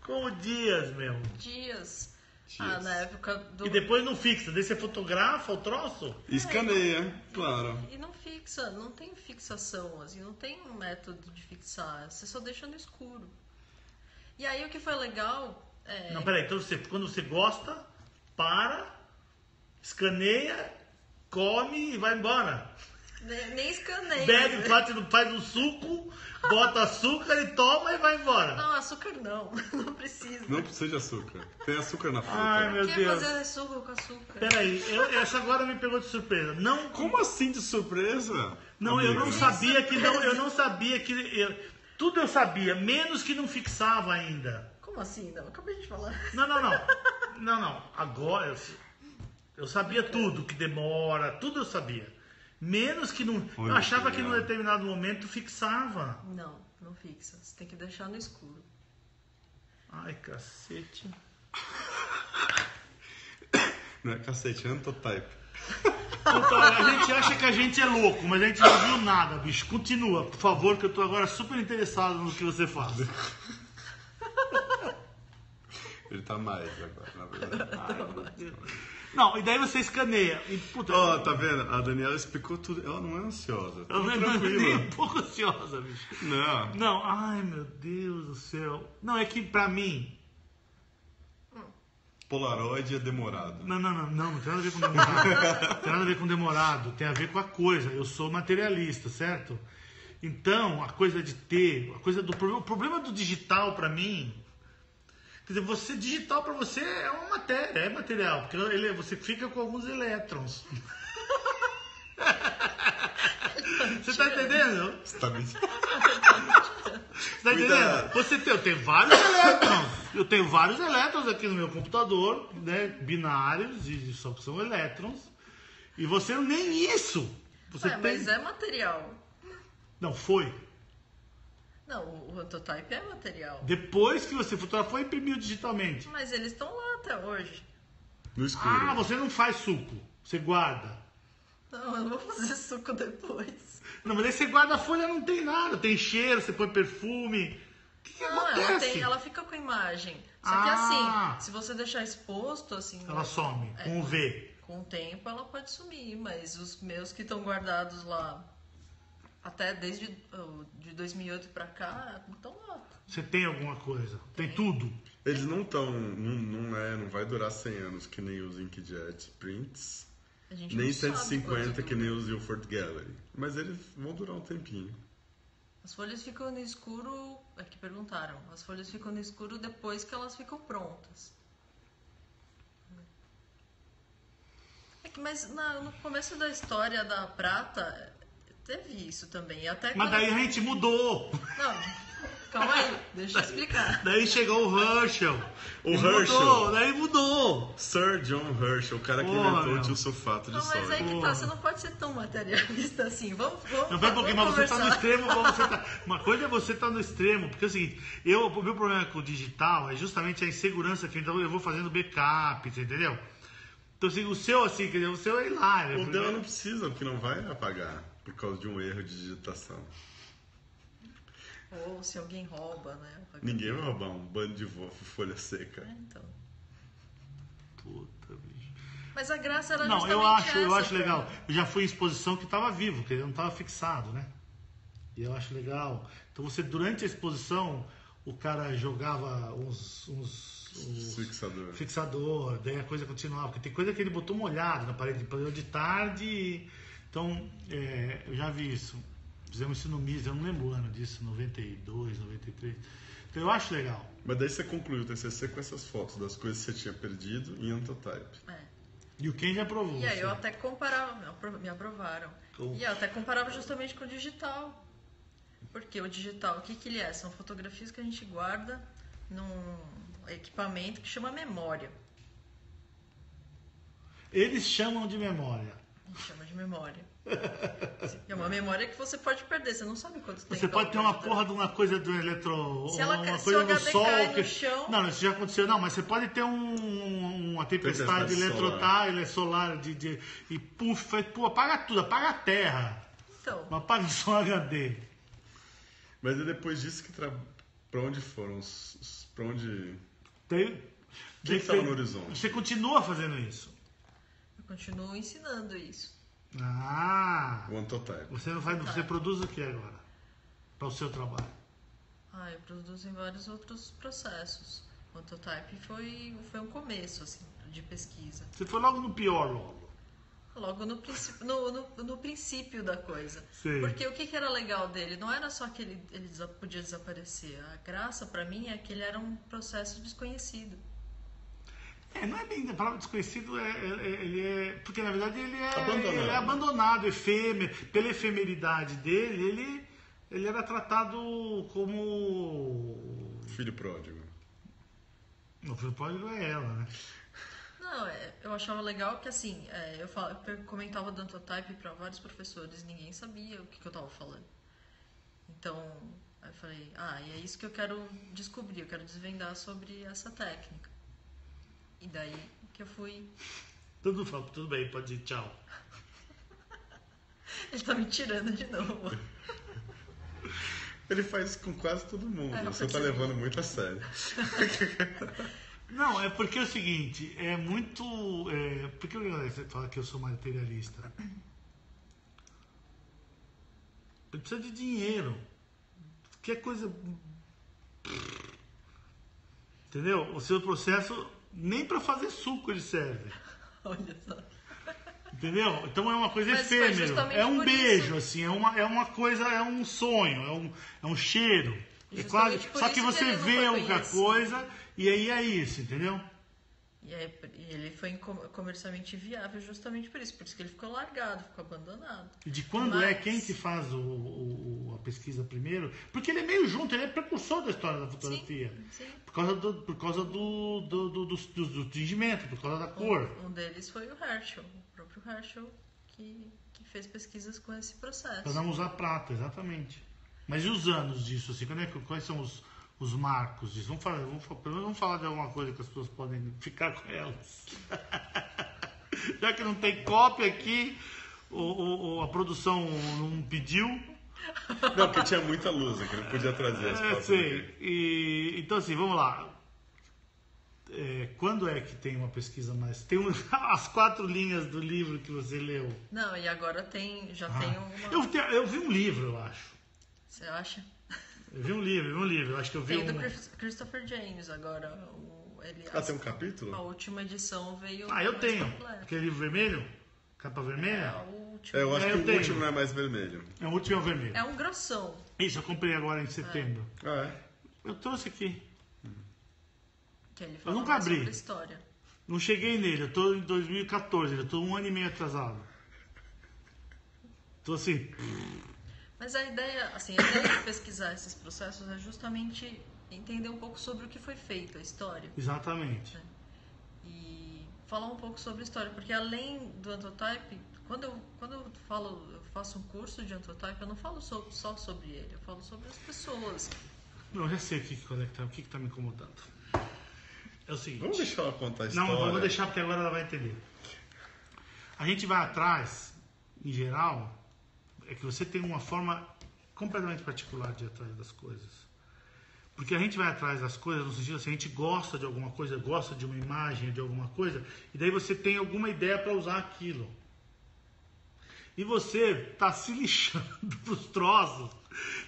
Como dias mesmo? Dias. Na época do... E depois não fixa, daí você fotografa o troço? Escaneia, claro. E não fixa, não tem fixação, assim, não tem um método de fixar, você só deixa no escuro. E aí o que foi legal... Não, peraí, então quando você gosta, escaneia, come e vai embora. Nem escaneia. Bebe, faz um suco, bota açúcar e toma e vai embora. Não, açúcar não. Não precisa. Não precisa de açúcar. Tem açúcar na fruta. Ai, meu Deus. Fazer suco com açúcar? Peraí, essa agora me pegou de surpresa. Não... Como assim de surpresa? Não, amiga? Eu não sabia que não. Eu não sabia que. Tudo eu sabia, menos que não fixava ainda. Como assim? Não, acabei de falar. Não. Agora eu sabia tudo, que demora, tudo eu sabia. Menos que não... Eu achava que num determinado momento fixava. Não fixa. Você tem que deixar no escuro. Ai, cacete. Não é cacete, é Antotype. A gente acha que a gente é louco, mas a gente não viu nada, bicho. Continua, por favor, que eu tô agora super interessado no que você faz. Ele tá mais agora, na verdade. Ai, meu Deus. Não, e daí você escaneia. Tá vendo? A Daniela explicou tudo. Ela não é ansiosa. Tá tranquila. Nem um pouco ansiosa, bicho. Não, ai meu Deus do céu. Não, é que pra mim... Polaroid é demorado. Não tem nada a ver com demorado. Tem nada a ver com demorado, tem a ver com a coisa. Eu sou materialista, certo? Então, a coisa de ter... O problema do digital pra mim... Quer dizer, digital para você é uma matéria, é material, porque você fica com alguns elétrons. Você tá entendendo? Você tá entendendo? Eu tenho vários elétrons. Eu tenho vários elétrons aqui no meu computador, né? Binários, e só que são elétrons. E você nem isso. Mas é material. Não, foi. Não, o Antotype é material. Depois que você fotografou e imprimiu digitalmente. Mas eles estão lá até hoje. No escuro. Ah, você não faz suco. Você guarda. Não, eu não vou fazer suco depois. Não, mas aí você guarda a folha, não tem nada. Tem cheiro, você põe perfume. O que acontece? Ela fica com a imagem. Só que assim, se você deixar exposto, assim... Ela some, com o V. Com o tempo ela pode sumir, mas os meus que estão guardados lá Até desde de 2008 pra cá, então lá. Você tem alguma coisa? Tem tudo? Eles não estão, não vai durar 100 anos que nem os Inkjet Prints, nem 150 que nem os Ilford Gallery, mas eles vão durar um tempinho. As folhas ficam no escuro, aqui perguntaram, as folhas ficam no escuro depois que elas ficam prontas. Mas no começo da história da prata, teve isso também. Mas daí a gente mudou. Não, calma aí, deixa eu explicar. Daí chegou o Herschel. Daí mudou. Sir John Herschel, o cara que inventou o sulfato de sódio. Mas aí que tá, você não pode ser tão materialista assim. Vamos não, pera um pouquinho, mas você tá no extremo. Uma coisa é você tá no extremo, porque é o seguinte, o meu problema com o digital é justamente a insegurança que eu vou fazendo backup, entendeu? Então, assim, o seu é hilário. O dela não precisa, porque não vai apagar por causa de um erro de digitação. Ou se alguém rouba, né? Ninguém vai roubar um bando de folha seca. Então. Puta, bicho. Mas a graça era não, justamente eu acho legal. Eu já fui em exposição que estava vivo, que ele não estava fixado, né? E eu acho legal. Então, durante a exposição, o cara jogava uns fixador, daí a coisa continuava, porque tem coisa que ele botou molhado na parede de tarde, então eu já vi isso, fizemos isso no MIS, eu não lembro o ano disso, 92, 93, então eu acho legal. Mas daí você concluiu o TCC com essas fotos das coisas que você tinha perdido em Antotype. E o Ken já aprovou. E aí eu até comparava, me aprovaram, e eu até comparava justamente com o digital, porque o digital, o que ele é? São fotografias que a gente guarda num equipamento que chama memória. Eles chamam de memória. Chama de memória. É uma memória que você pode perder, você não sabe quanto tempo. Você pode ter uma porra de uma coisa do eletro... Se ela uma coisa no sol cai no chão... Não, isso já aconteceu. Não, mas você pode ter uma tempestade solar e puf, apaga tudo, apaga a terra. Então. Não apaga só HD. Mas é depois disso que pra onde foram? Pra onde... Quem estava no horizonte? Você continua fazendo isso? Eu continuo ensinando isso. O Antotype. Você produz o que agora? Para o seu trabalho? Eu produzo em vários outros processos. O Antotype foi um começo assim, de pesquisa. Você foi logo no pior, Logo no princípio da coisa. Sim. Porque o que era legal dele? Não era só que ele podia desaparecer. A graça, para mim, é que ele era um processo desconhecido. Não é bem a palavra desconhecido, porque na verdade ele abandonado. É abandonado, efêmero. Pela efemeridade dele, ele era tratado como... Filho pródigo. O filho pródigo é ela, né? Não, eu achava legal que assim, eu comentava do Antotype para vários professores, ninguém sabia o que eu estava falando. Então, aí eu falei, e é isso que eu quero descobrir, eu quero desvendar sobre essa técnica. E daí que eu fui... Tudo bem, pode ir, tchau. Ele tá me tirando de novo. Ele faz isso com quase todo mundo, você tá levando muito a sério. Não, é porque é o seguinte, é muito... por que você fala que eu sou materialista? Ele precisa de dinheiro. Que é coisa... Entendeu? O seu processo, nem para fazer suco ele serve. Olha só. Entendeu? Então é uma coisa efêmera. É um beijo, assim, é uma coisa, é um sonho, é um cheiro. É quase, só que você vê a coisa e aí é isso, entendeu? E ele foi comercialmente viável justamente por isso que ele ficou largado, ficou abandonado. E de quando quem que faz a pesquisa primeiro? Porque ele é meio junto, ele é precursor da história da fotografia. Sim. Por causa do tingimento, por causa da cor. Um deles foi o Herschel, o próprio Herschel, que fez pesquisas com esse processo. Para não usar prata, exatamente. Mas e os anos disso? Assim, quais são os marcos disso? Vamos falar de alguma coisa que as pessoas podem ficar com elas. Já que não tem cópia aqui, a produção não pediu. Não, porque tinha muita luz aqui, não podia trazer as cópias. Sim. Então assim, vamos lá. quando é que tem uma pesquisa mais? Tem as 4 linhas do livro que você leu. Não, e agora tem uma... Eu vi um livro, eu acho. Você acha? Eu vi um livro. Eu acho que eu vi Tem do Christopher James agora. Tem um capítulo? A última edição veio... eu tenho. Completo. Aquele livro vermelho? Capa vermelha? O último. Eu acho que o último não é mais vermelho. O último é o vermelho. É um grossão. Isso, eu comprei agora em setembro. Eu trouxe aqui. Que ele fala eu nunca abri. Sobre a história. Não cheguei nele, eu tô em 2014, eu tô 1 ano e meio atrasado. Tô assim... Mas a ideia de pesquisar esses processos é justamente entender um pouco sobre o que foi feito, a história. Exatamente. Né? E falar um pouco sobre a história, porque além do Anthrotype, quando eu faço um curso de Anthrotype, eu não falo só sobre ele, eu falo sobre as pessoas. Não, eu já sei o que está me incomodando. É o seguinte... Vamos deixar ela contar a história. Não, eu vou deixar porque agora ela vai entender. A gente vai atrás, em geral... É que você tem uma forma completamente particular de ir atrás das coisas. Porque a gente vai atrás das coisas no sentido assim, a gente gosta de alguma coisa, gosta de uma imagem, de alguma coisa, e daí você tem alguma ideia para usar aquilo. E você tá se lixando pros troços.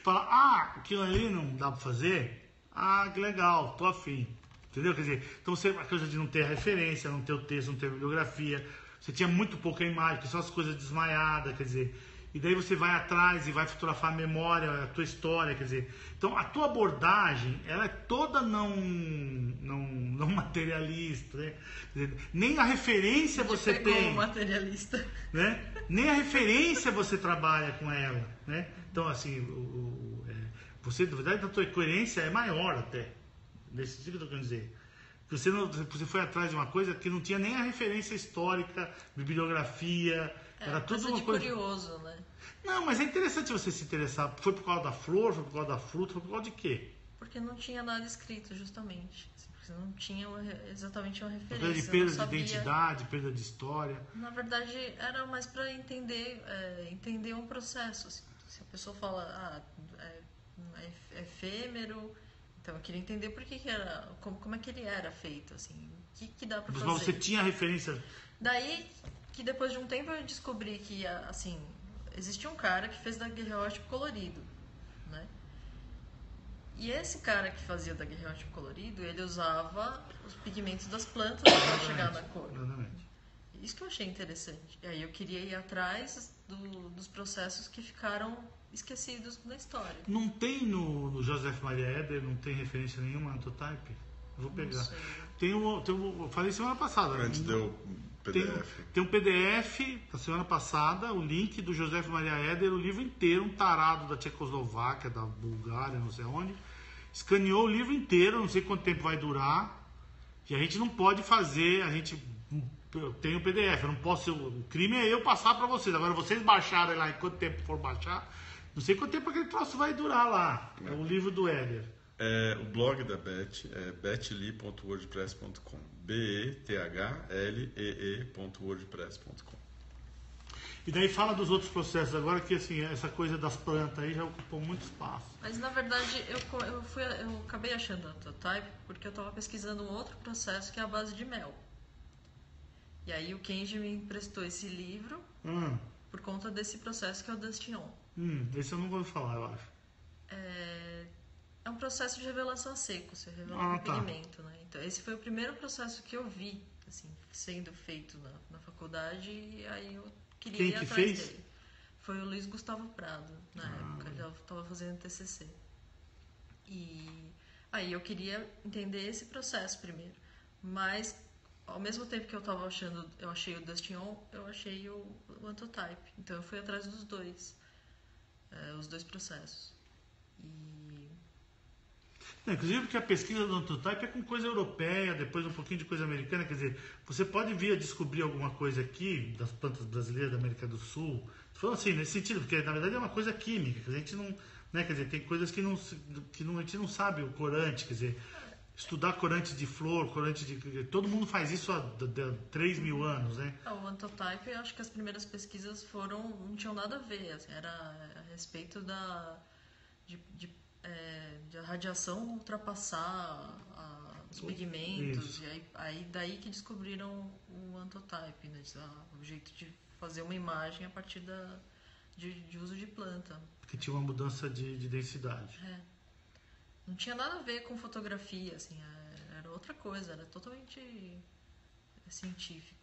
Fala, aquilo ali não dá para fazer? Que legal, tô afim. Entendeu? Quer dizer, então a coisa de não ter referência, não ter o texto, não ter bibliografia, você tinha muito pouca imagem, só as coisas desmaiadas, quer dizer... E daí você vai atrás e vai fotografar a memória, a tua história, quer dizer... Então, a tua abordagem, ela é toda não materialista, né? Quer dizer, nem a referência você tem... materialista. Né? Nem a referência você trabalha com ela, né? Então, assim, você, na verdade, a tua coerência é maior até. Nesse sentido que eu tô querendo dizer. Você foi atrás de uma coisa que não tinha nem a referência histórica, bibliografia... Era tudo uma coisa curioso, né? Não, mas é interessante você se interessar. Foi por causa da flor, foi por causa da fruta, foi por causa de quê? Porque não tinha nada escrito, justamente. Porque não tinha exatamente uma referência. Perda de perda de identidade, perda de história. Na verdade, era mais para entender um processo. Assim. Se a pessoa fala, é efêmero, então eu queria entender por que era, como é que ele era feito, assim, o que dá para fazer. Mas você tinha referência? Daí que depois de um tempo eu descobri que, assim, existia um cara que fez daguerreótipo colorido, né? E esse cara que fazia daguerreótipo colorido, ele usava os pigmentos das plantas para chegar na cor. Exatamente. Isso que eu achei interessante. E aí eu queria ir atrás dos processos que ficaram esquecidos na história. Não tem no Joseph Maria Eder, não tem referência nenhuma no Anthrotype? Eu vou pegar. Eu falei semana passada. Antes deu... PDF. Tem um PDF da semana passada, o link do Joseph Maria Eder, o livro inteiro, um tarado da Tchecoslováquia, da Bulgária, não sei onde, escaneou o livro inteiro, não sei quanto tempo vai durar, e a gente não pode fazer, eu tenho o PDF, eu não posso, o crime é eu passar para vocês, agora vocês baixarem lá, em quanto tempo for baixar, não sei quanto tempo aquele troço vai durar lá, é o livro do Eder. O blog da Beth é betlee.wordpress.com, bethllee.wordpress.com. E daí fala dos outros processos agora, que assim, essa coisa das plantas aí já ocupou muito espaço. Mas na verdade eu acabei achando Anthrotype porque eu estava pesquisando um outro processo que é a base de mel. E aí o Kenji me emprestou esse livro por conta desse processo que é o Dustion. Esse eu não vou falar, eu acho. É um processo de revelação a seco, você revela com pigmento, né? Então esse foi o primeiro processo que eu vi, assim, sendo feito na faculdade, e aí eu queria ir atrás dele. Foi o Luiz Gustavo Prado, na época, ele estava fazendo TCC. E aí eu queria entender esse processo primeiro, mas ao mesmo tempo que eu achei o Dustion, eu achei o Anthrotype, então eu fui atrás dos dois, os dois processos. Inclusive porque a pesquisa do Anthrotype é com coisa europeia, depois um pouquinho de coisa americana, quer dizer, você pode vir a descobrir alguma coisa aqui das plantas brasileiras da América do Sul, falando assim, nesse sentido, porque na verdade é uma coisa química, que a gente não, né, quer dizer, tem coisas que a gente não sabe o corante, quer dizer, estudar corante de flor, corante de... Todo mundo faz isso há 3 mil anos, né? O Anthrotype, eu acho que as primeiras pesquisas não tinham nada a ver, assim, era a respeito de a radiação ultrapassar os pigmentos. Isso. E aí daí que descobriram o Antotype, né? O jeito de fazer uma imagem a partir de uso de planta. Porque tinha uma mudança de densidade. Não tinha nada a ver com fotografia, assim, era outra coisa, era totalmente científico.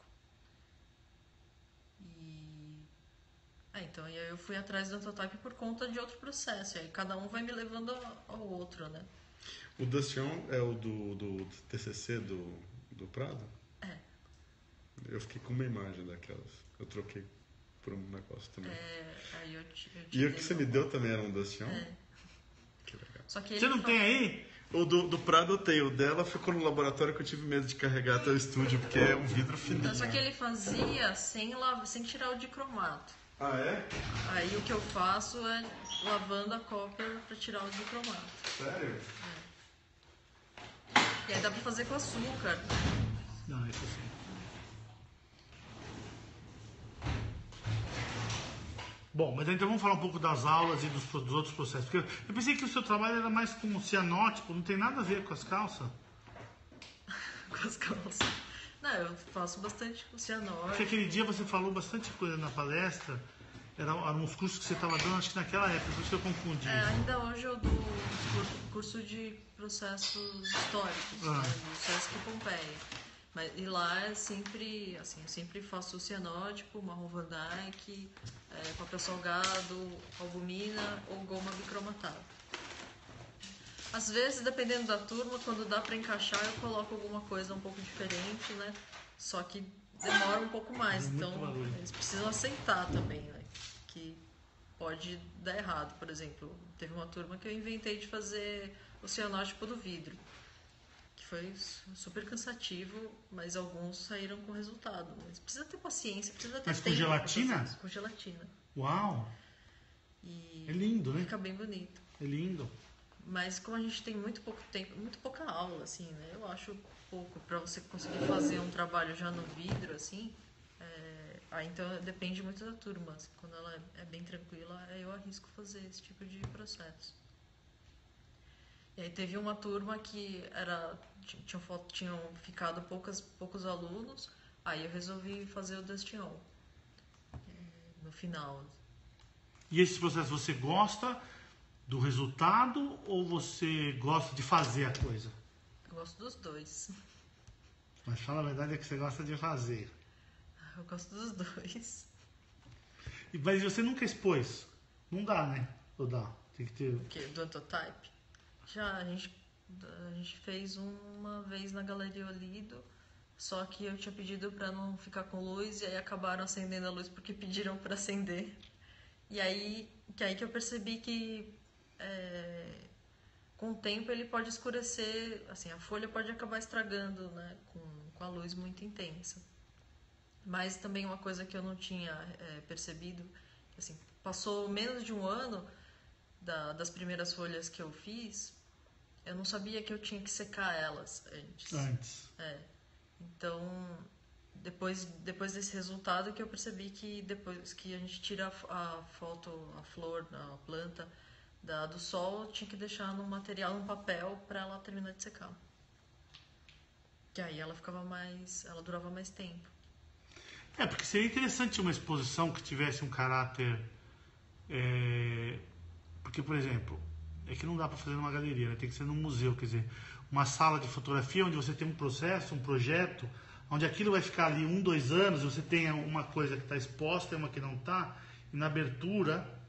Então, e aí eu fui atrás do Antotype por conta de outro processo, e aí cada um vai me levando ao outro, né? O Dustion é o do TCC do Prado? Eu fiquei com uma imagem daquelas, eu troquei por um negócio também. Aí eu e o que você me deu também era um Dustion? Que legal. Só que você não tem aí? O do Prado eu tenho, o dela ficou no laboratório que eu tive medo de carregar até o estúdio, porque é um vidro fininho. Então, só que ele fazia sem tirar o dicromato. Ah, é? Aí o que eu faço é lavando a cópia para tirar o dicromato. Sério? E aí dá para fazer com açúcar. Não, isso sim. Bom, mas então vamos falar um pouco das aulas e dos outros processos. Porque eu pensei que o seu trabalho era mais com cianótipo, não tem nada a ver com as calças. Com as calças. Não, eu faço bastante com cianótipo. Porque aquele dia você falou bastante coisa na palestra, eram uns cursos que você estava dando, acho que naquela época, por isso que eu confundi. Ainda hoje eu dou curso de processos históricos, né, do Sesc Pompeia. E lá é sempre, assim, eu sempre faço cianótipo, marrom Van Dyke, papel salgado, albumina ou goma bicromatada. Às vezes, dependendo da turma, quando dá para encaixar, eu coloco alguma coisa um pouco diferente, né? Só que demora um pouco mais, então eles precisam aceitar também, né? Que pode dar errado. Por exemplo, teve uma turma que eu inventei de fazer o cianótipo do vidro, que foi super cansativo, mas alguns saíram com resultado. Mas precisa ter paciência, precisa ter tempo. Mas com gelatina? Com gelatina. Uau! E é lindo, né? Fica bem bonito. É lindo. Mas como a gente tem muito pouco tempo, muito pouca aula, assim, né? Eu acho pouco para você conseguir fazer um trabalho já no vidro, assim. Então depende muito da turma. Assim, quando ela é bem tranquila, eu arrisco fazer esse tipo de processo. E aí teve uma turma que tinham ficado poucos alunos, aí eu resolvi fazer o Dustion no final. E esse processo você gosta do resultado ou você gosta de fazer a coisa? Eu gosto dos dois. Mas fala a verdade, é que você gosta de fazer. Eu gosto dos dois. Mas você nunca expôs? Não dá, né? Ou dá? Tem que ter... O quê? Do Antotype? Já, a gente fez uma vez na Galeria Olido, só que eu tinha pedido para não ficar com luz e aí acabaram acendendo a luz porque pediram para acender. E aí que eu percebi que com o tempo ele pode escurecer, assim, a folha pode acabar estragando, né, com a luz muito intensa. Mas também uma coisa que eu não tinha percebido, assim, passou menos de um ano das primeiras folhas que eu fiz, eu não sabia que eu tinha que secar elas antes. Então, depois desse resultado que eu percebi que depois que a gente tira a foto, a flor, a planta do sol, tinha que deixar num material, num papel, para ela terminar de secar. Que aí ela durava mais tempo. Porque seria interessante uma exposição que tivesse um caráter... Porque, por exemplo, é que não dá para fazer numa galeria, né? Tem que ser num museu, quer dizer, uma sala de fotografia onde você tem um processo, um projeto, onde aquilo vai ficar ali 1, 2 anos, você tem uma coisa que está exposta e uma que não está, e na abertura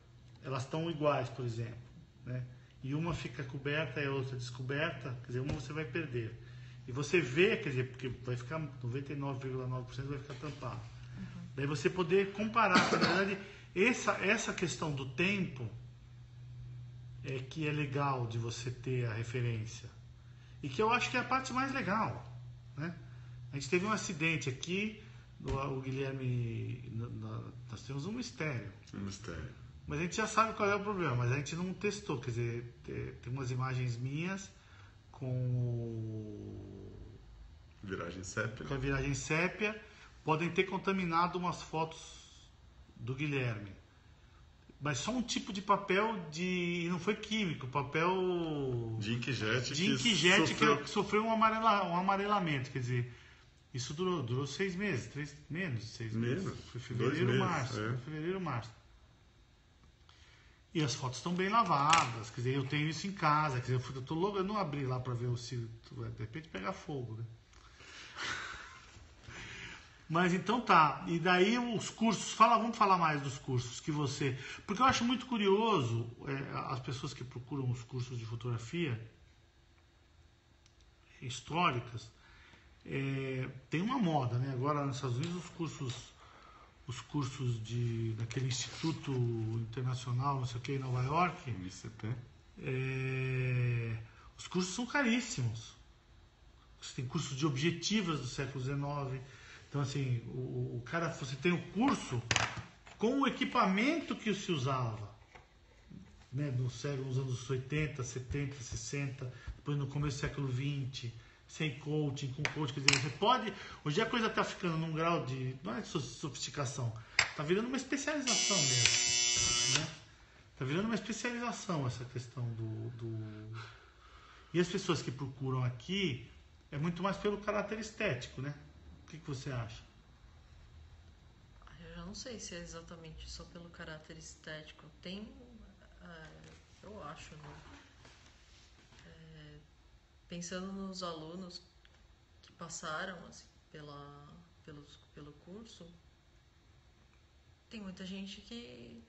elas estão iguais, por exemplo, né? E uma fica coberta e a outra descoberta, quer dizer, uma você vai perder. E você vê, quer dizer, porque vai ficar 99,9% vai ficar tampado. Daí você poder comparar, na verdade, essa questão do tempo é que é legal de você ter a referência. E que eu acho que é a parte mais legal, né? A gente teve um acidente aqui, o Guilherme, nós temos um mistério. Um mistério. Mas a gente já sabe qual é o problema, mas a gente não testou, quer dizer, tem umas imagens minhas com viragem sépia. Com a viragem sépia, podem ter contaminado umas fotos do Guilherme. Mas só um tipo de papel não foi químico, papel de inkjet que sofreu um amarelamento, quer dizer, isso durou 6 meses, menos de 6 meses. Foi fevereiro, março. Foi fevereiro, março. E as fotos estão bem lavadas, quer dizer, eu tenho isso em casa, quer dizer, eu não abri lá para ver se de repente pegar fogo, né? Mas então tá, e daí os cursos, vamos falar mais dos cursos que você... Porque eu acho muito curioso as pessoas que procuram os cursos de fotografia históricas, tem uma moda, né? Agora nos Estados Unidos os cursos daquele Instituto Internacional, não sei o que, em Nova York, ICP. Os cursos são caríssimos. Você tem cursos de objetivas do século XIX. Então, assim, você tem o curso com o equipamento que se usava, né, nos anos 80, 70, 60, depois no começo do século XX, sem coaching, com coaching. Quer dizer, você pode... Hoje a coisa está ficando num grau de... Não é de sofisticação, está virando uma especialização mesmo. Né? Está virando uma especialização essa questão E as pessoas que procuram aqui é muito mais pelo caráter estético, né? O que você acha? Eu já não sei se é exatamente só pelo caráter estético. Tem, eu acho, né? Pensando nos alunos que passaram assim, pelo curso, tem muita gente que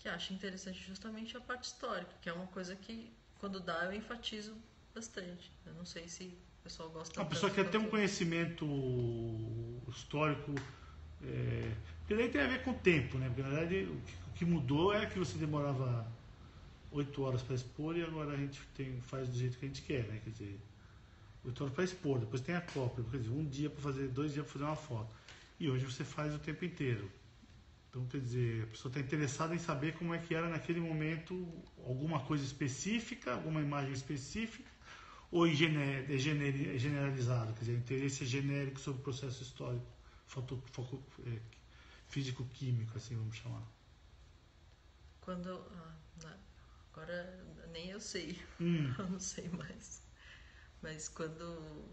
acha interessante justamente a parte histórica, que é uma coisa que, quando dá, eu enfatizo bastante. Eu não sei se o pessoal gosta... A pessoa quer ter um conhecimento histórico, porque daí tem a ver com o tempo, né? Porque na verdade o que mudou é que você demorava 8 horas para expor e agora a gente faz do jeito que a gente quer, né? Quer dizer, 8 horas para expor, depois tem a cópia, quer dizer, 1 dia para fazer, 2 dias para fazer uma foto. E hoje você faz o tempo inteiro. Então, quer dizer, a pessoa está interessada em saber como é que era naquele momento alguma coisa específica, alguma imagem específica, ou generalizado, quer dizer, o interesse é genérico sobre o processo histórico, físico-químico, assim vamos chamar. Agora nem eu sei, eu não sei mais. Mas quando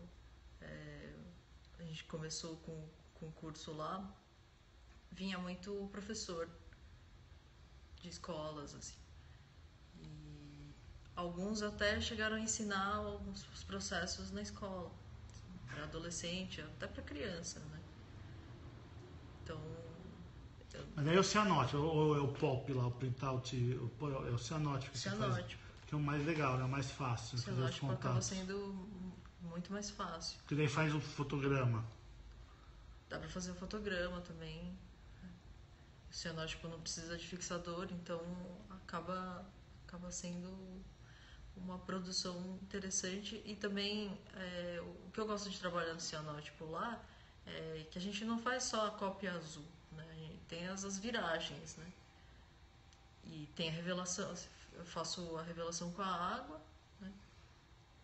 a gente começou com o curso lá, vinha muito professor de escolas, assim. E alguns até chegaram a ensinar alguns processos na escola, assim, para adolescente, até para criança, né? Então... Mas aí é o cianótipo, ou é o pop lá, o printout, é o cianótipo que cianótipo. Que é o mais legal, é o mais fácil. O cianótipo acaba sendo muito mais fácil. Porque daí faz o fotograma. Dá para fazer o fotograma também. O cianótipo não precisa de fixador, então acaba sendo uma produção interessante. E também o que eu gosto de trabalhar no cianótipo lá é que a gente não faz só a cópia azul, né? A gente tem as viragens, né? E tem a revelação, eu faço a revelação com a água, né?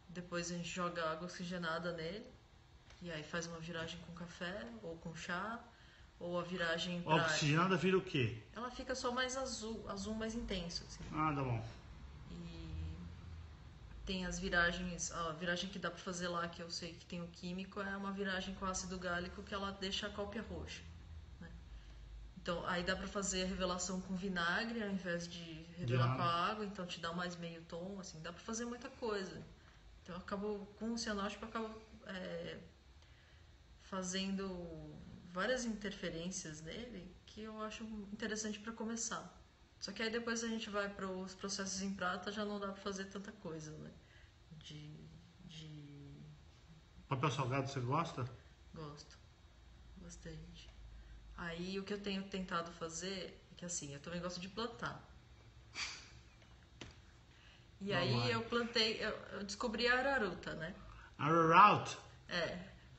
Depois a gente joga água oxigenada nele e aí faz uma viragem com café ou com chá. Ou a viragem pra... A oxigenada vira o quê? Ela fica só mais azul mais intenso. Assim. Ah, tá bom. E tem as viragens, a viragem que dá pra fazer lá, que eu sei que tem o químico, é uma viragem com ácido gálico que ela deixa a cópia roxa. Né? Então, aí dá pra fazer a revelação com vinagre, ao invés de revelar com a água, então te dá mais meio tom, assim, dá pra fazer muita coisa. Então, com o cianótipo, eu acabo fazendo várias interferências nele que eu acho interessante para começar. Só que aí depois a gente vai para os processos em prata, já não dá para fazer tanta coisa, né? Papel salgado você gosta? Gosto. Bastante. Aí o que eu tenho tentado fazer é que assim, eu também gosto de plantar. E aí eu plantei, eu descobri a araruta, né? Araruta?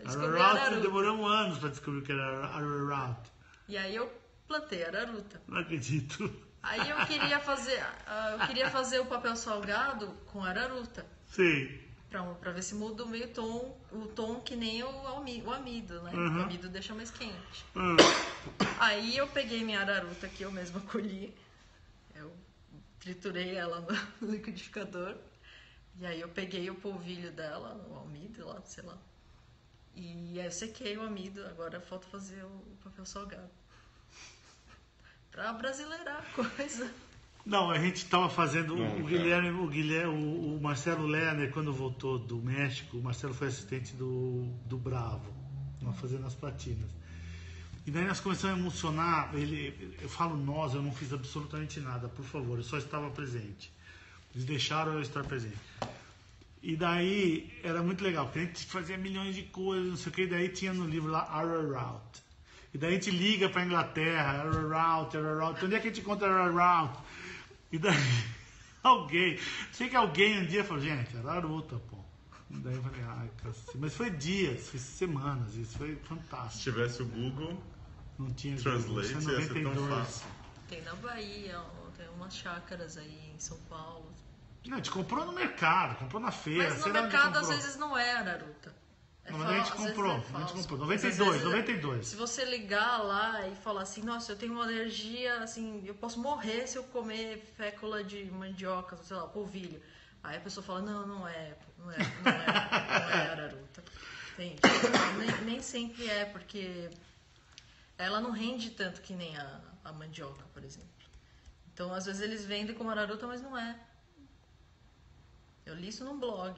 Araruta, demorou anos para descobrir que era araruta. E aí eu plantei araruta. Não acredito. Aí eu queria fazer o papel salgado com araruta. Sim. Pra ver se muda o meio tom, o tom que nem o amido, né? O amido deixa mais quente. Aí eu peguei minha araruta que eu mesma colhi, eu triturei ela no liquidificador, e aí eu peguei o polvilho dela, o amido lá, sei lá, e aí eu sequei o amido, agora falta fazer o papel salgado. Pra brasileirar a coisa. Não, a gente estava fazendo. O Marcelo Lerner, quando voltou do México, o Marcelo foi assistente do Bravo, fazendo as platinas. E daí nós começamos a emocionar. Eu falo nós, eu não fiz absolutamente nada, por favor, eu só estava presente. Eles deixaram eu estar presente. E daí era muito legal, porque a gente fazia milhões de coisas, não sei o que, e daí tinha no livro lá Ararout. E daí a gente liga pra Inglaterra, Ararout, onde é que a gente encontra Ararout? E daí sei que alguém um dia falou, gente, Araruta, pô. E daí eu falei, ai, cacete. Mas foi dias, foi semanas, isso foi fantástico. Se tivesse o Google não tinha Translate, ia ser tão fácil. Tem na Bahia, tem umas chácaras aí em São Paulo. Não, a gente comprou no mercado, comprou na feira. Mas no mercado às vezes não é Araruta. Não, mas a gente comprou. 92. Se você ligar lá e falar assim, nossa, eu tenho uma alergia, assim, eu posso morrer se eu comer fécula de mandioca, sei lá, polvilho. Aí a pessoa fala, não é araruta. Entende? Nem sempre é, porque ela não rende tanto que nem a mandioca, por exemplo. Então, às vezes eles vendem como araruta, mas não é. Eu li isso num blog.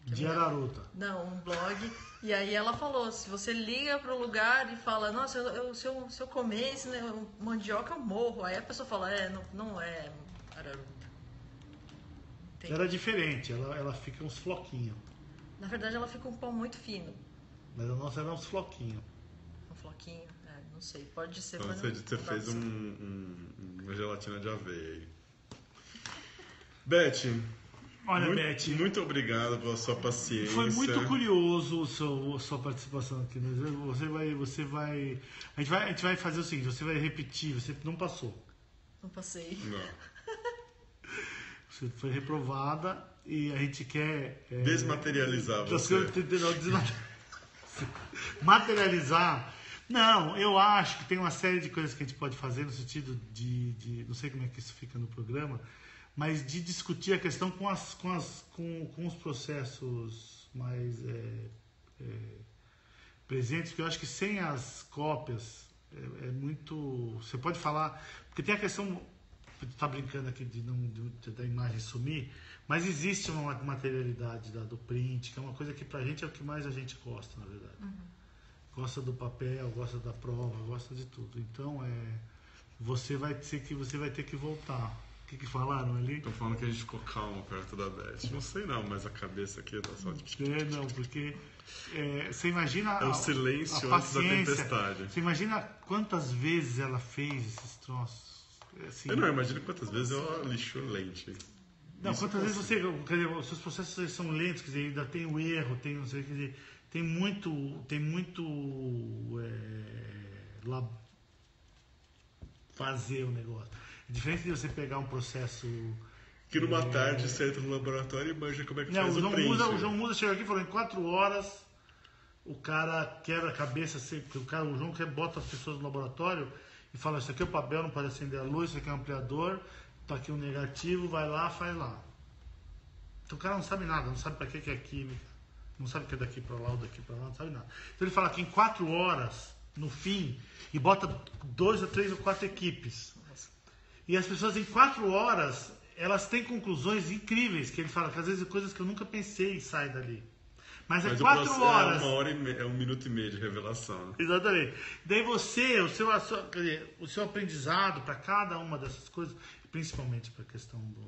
De Araruta. Não, um blog. E aí ela falou, se você liga pro lugar e fala, nossa, se eu comer esse mandioca, eu morro. Aí a pessoa fala, não é araruta. Entendi. Era diferente, ela fica uns floquinhos. Na verdade, ela fica um pão muito fino. Mas a nossa era uns floquinhos. Um floquinho? Não sei, pode ser. Então você fez uma gelatina de aveia aí. Beth... Olha, Beth, muito obrigado pela sua paciência. Foi muito curioso a sua participação aqui. Você vai. A gente vai fazer o seguinte: você vai repetir. Você não passou. Não passei. Não. Você foi reprovada e a gente quer. Desmaterializar você. Materializar. Não, eu acho que tem uma série de coisas que a gente pode fazer no sentido de não sei como é que isso fica no programa, mas de discutir a questão com os processos mais presentes, porque eu acho que sem as cópias é muito... Você pode falar... Porque tem a questão... Está brincando aqui da imagem sumir, mas existe uma materialidade do print, que é uma coisa que pra gente é o que mais a gente gosta, na verdade. Gosta do papel, gosta da prova, gosta de tudo. Então, você vai ter que voltar. O que falaram ali? Estão falando que a gente ficou calmo perto da Beth. Não sei não, mas a cabeça aqui tá só... Não, porque você imagina... É o silêncio antes da tempestade. Você imagina quantas vezes ela fez esses troços? Assim, eu não imagino quantas vezes ela lixou lente. Não, quantas vezes você... Quer dizer, os seus processos são lentos, quer dizer, ainda tem o erro, tem não sei, quer dizer, tem muito fazer o negócio. É diferente de você pegar um processo... Que numa tarde você entra no laboratório e manja como é que faz o print. O João Musa chegou aqui e falou, em 4 horas o cara quebra a cabeça, o João bota as pessoas no laboratório e fala, isso aqui é o papel, não pode acender a luz, isso aqui é um ampliador, tá aqui um negativo, vai lá, faz lá. Então o cara não sabe nada, não sabe para que é química, não sabe o que é daqui para lá ou daqui para lá, não sabe nada. Então ele fala que em 4 horas, no fim, e bota 2 ou 3 ou 4 equipes. E as pessoas em 4 horas, elas têm conclusões incríveis, que ele fala que às vezes coisas que eu nunca pensei saem dali. Mas 4 horas. É 1 hora e 1 minuto e meio de revelação. Exatamente. Daí o seu aprendizado para cada uma dessas coisas, principalmente para a questão do...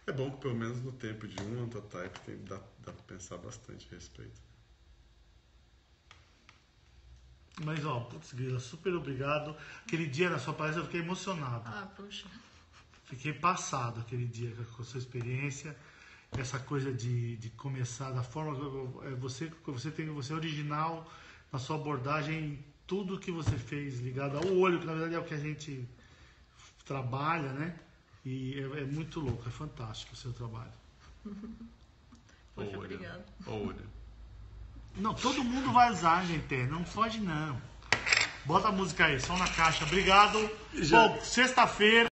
É bom que pelo menos no tempo de um Antotype dá para pensar bastante a respeito. Mas, putz, Grila, super obrigado. Aquele dia na sua palestra eu fiquei emocionado. Puxa. Fiquei passado aquele dia com a sua experiência. Essa coisa de começar da forma... Você é original na sua abordagem, tudo que você fez ligado ao olho, que na verdade é o que a gente trabalha, né? E é muito louco, é fantástico o seu trabalho. Poxa, obrigado. Olha. Não, todo mundo vai usar, gente. Não foge, não. Bota a música aí, som na caixa. Obrigado. Bom, sexta-feira.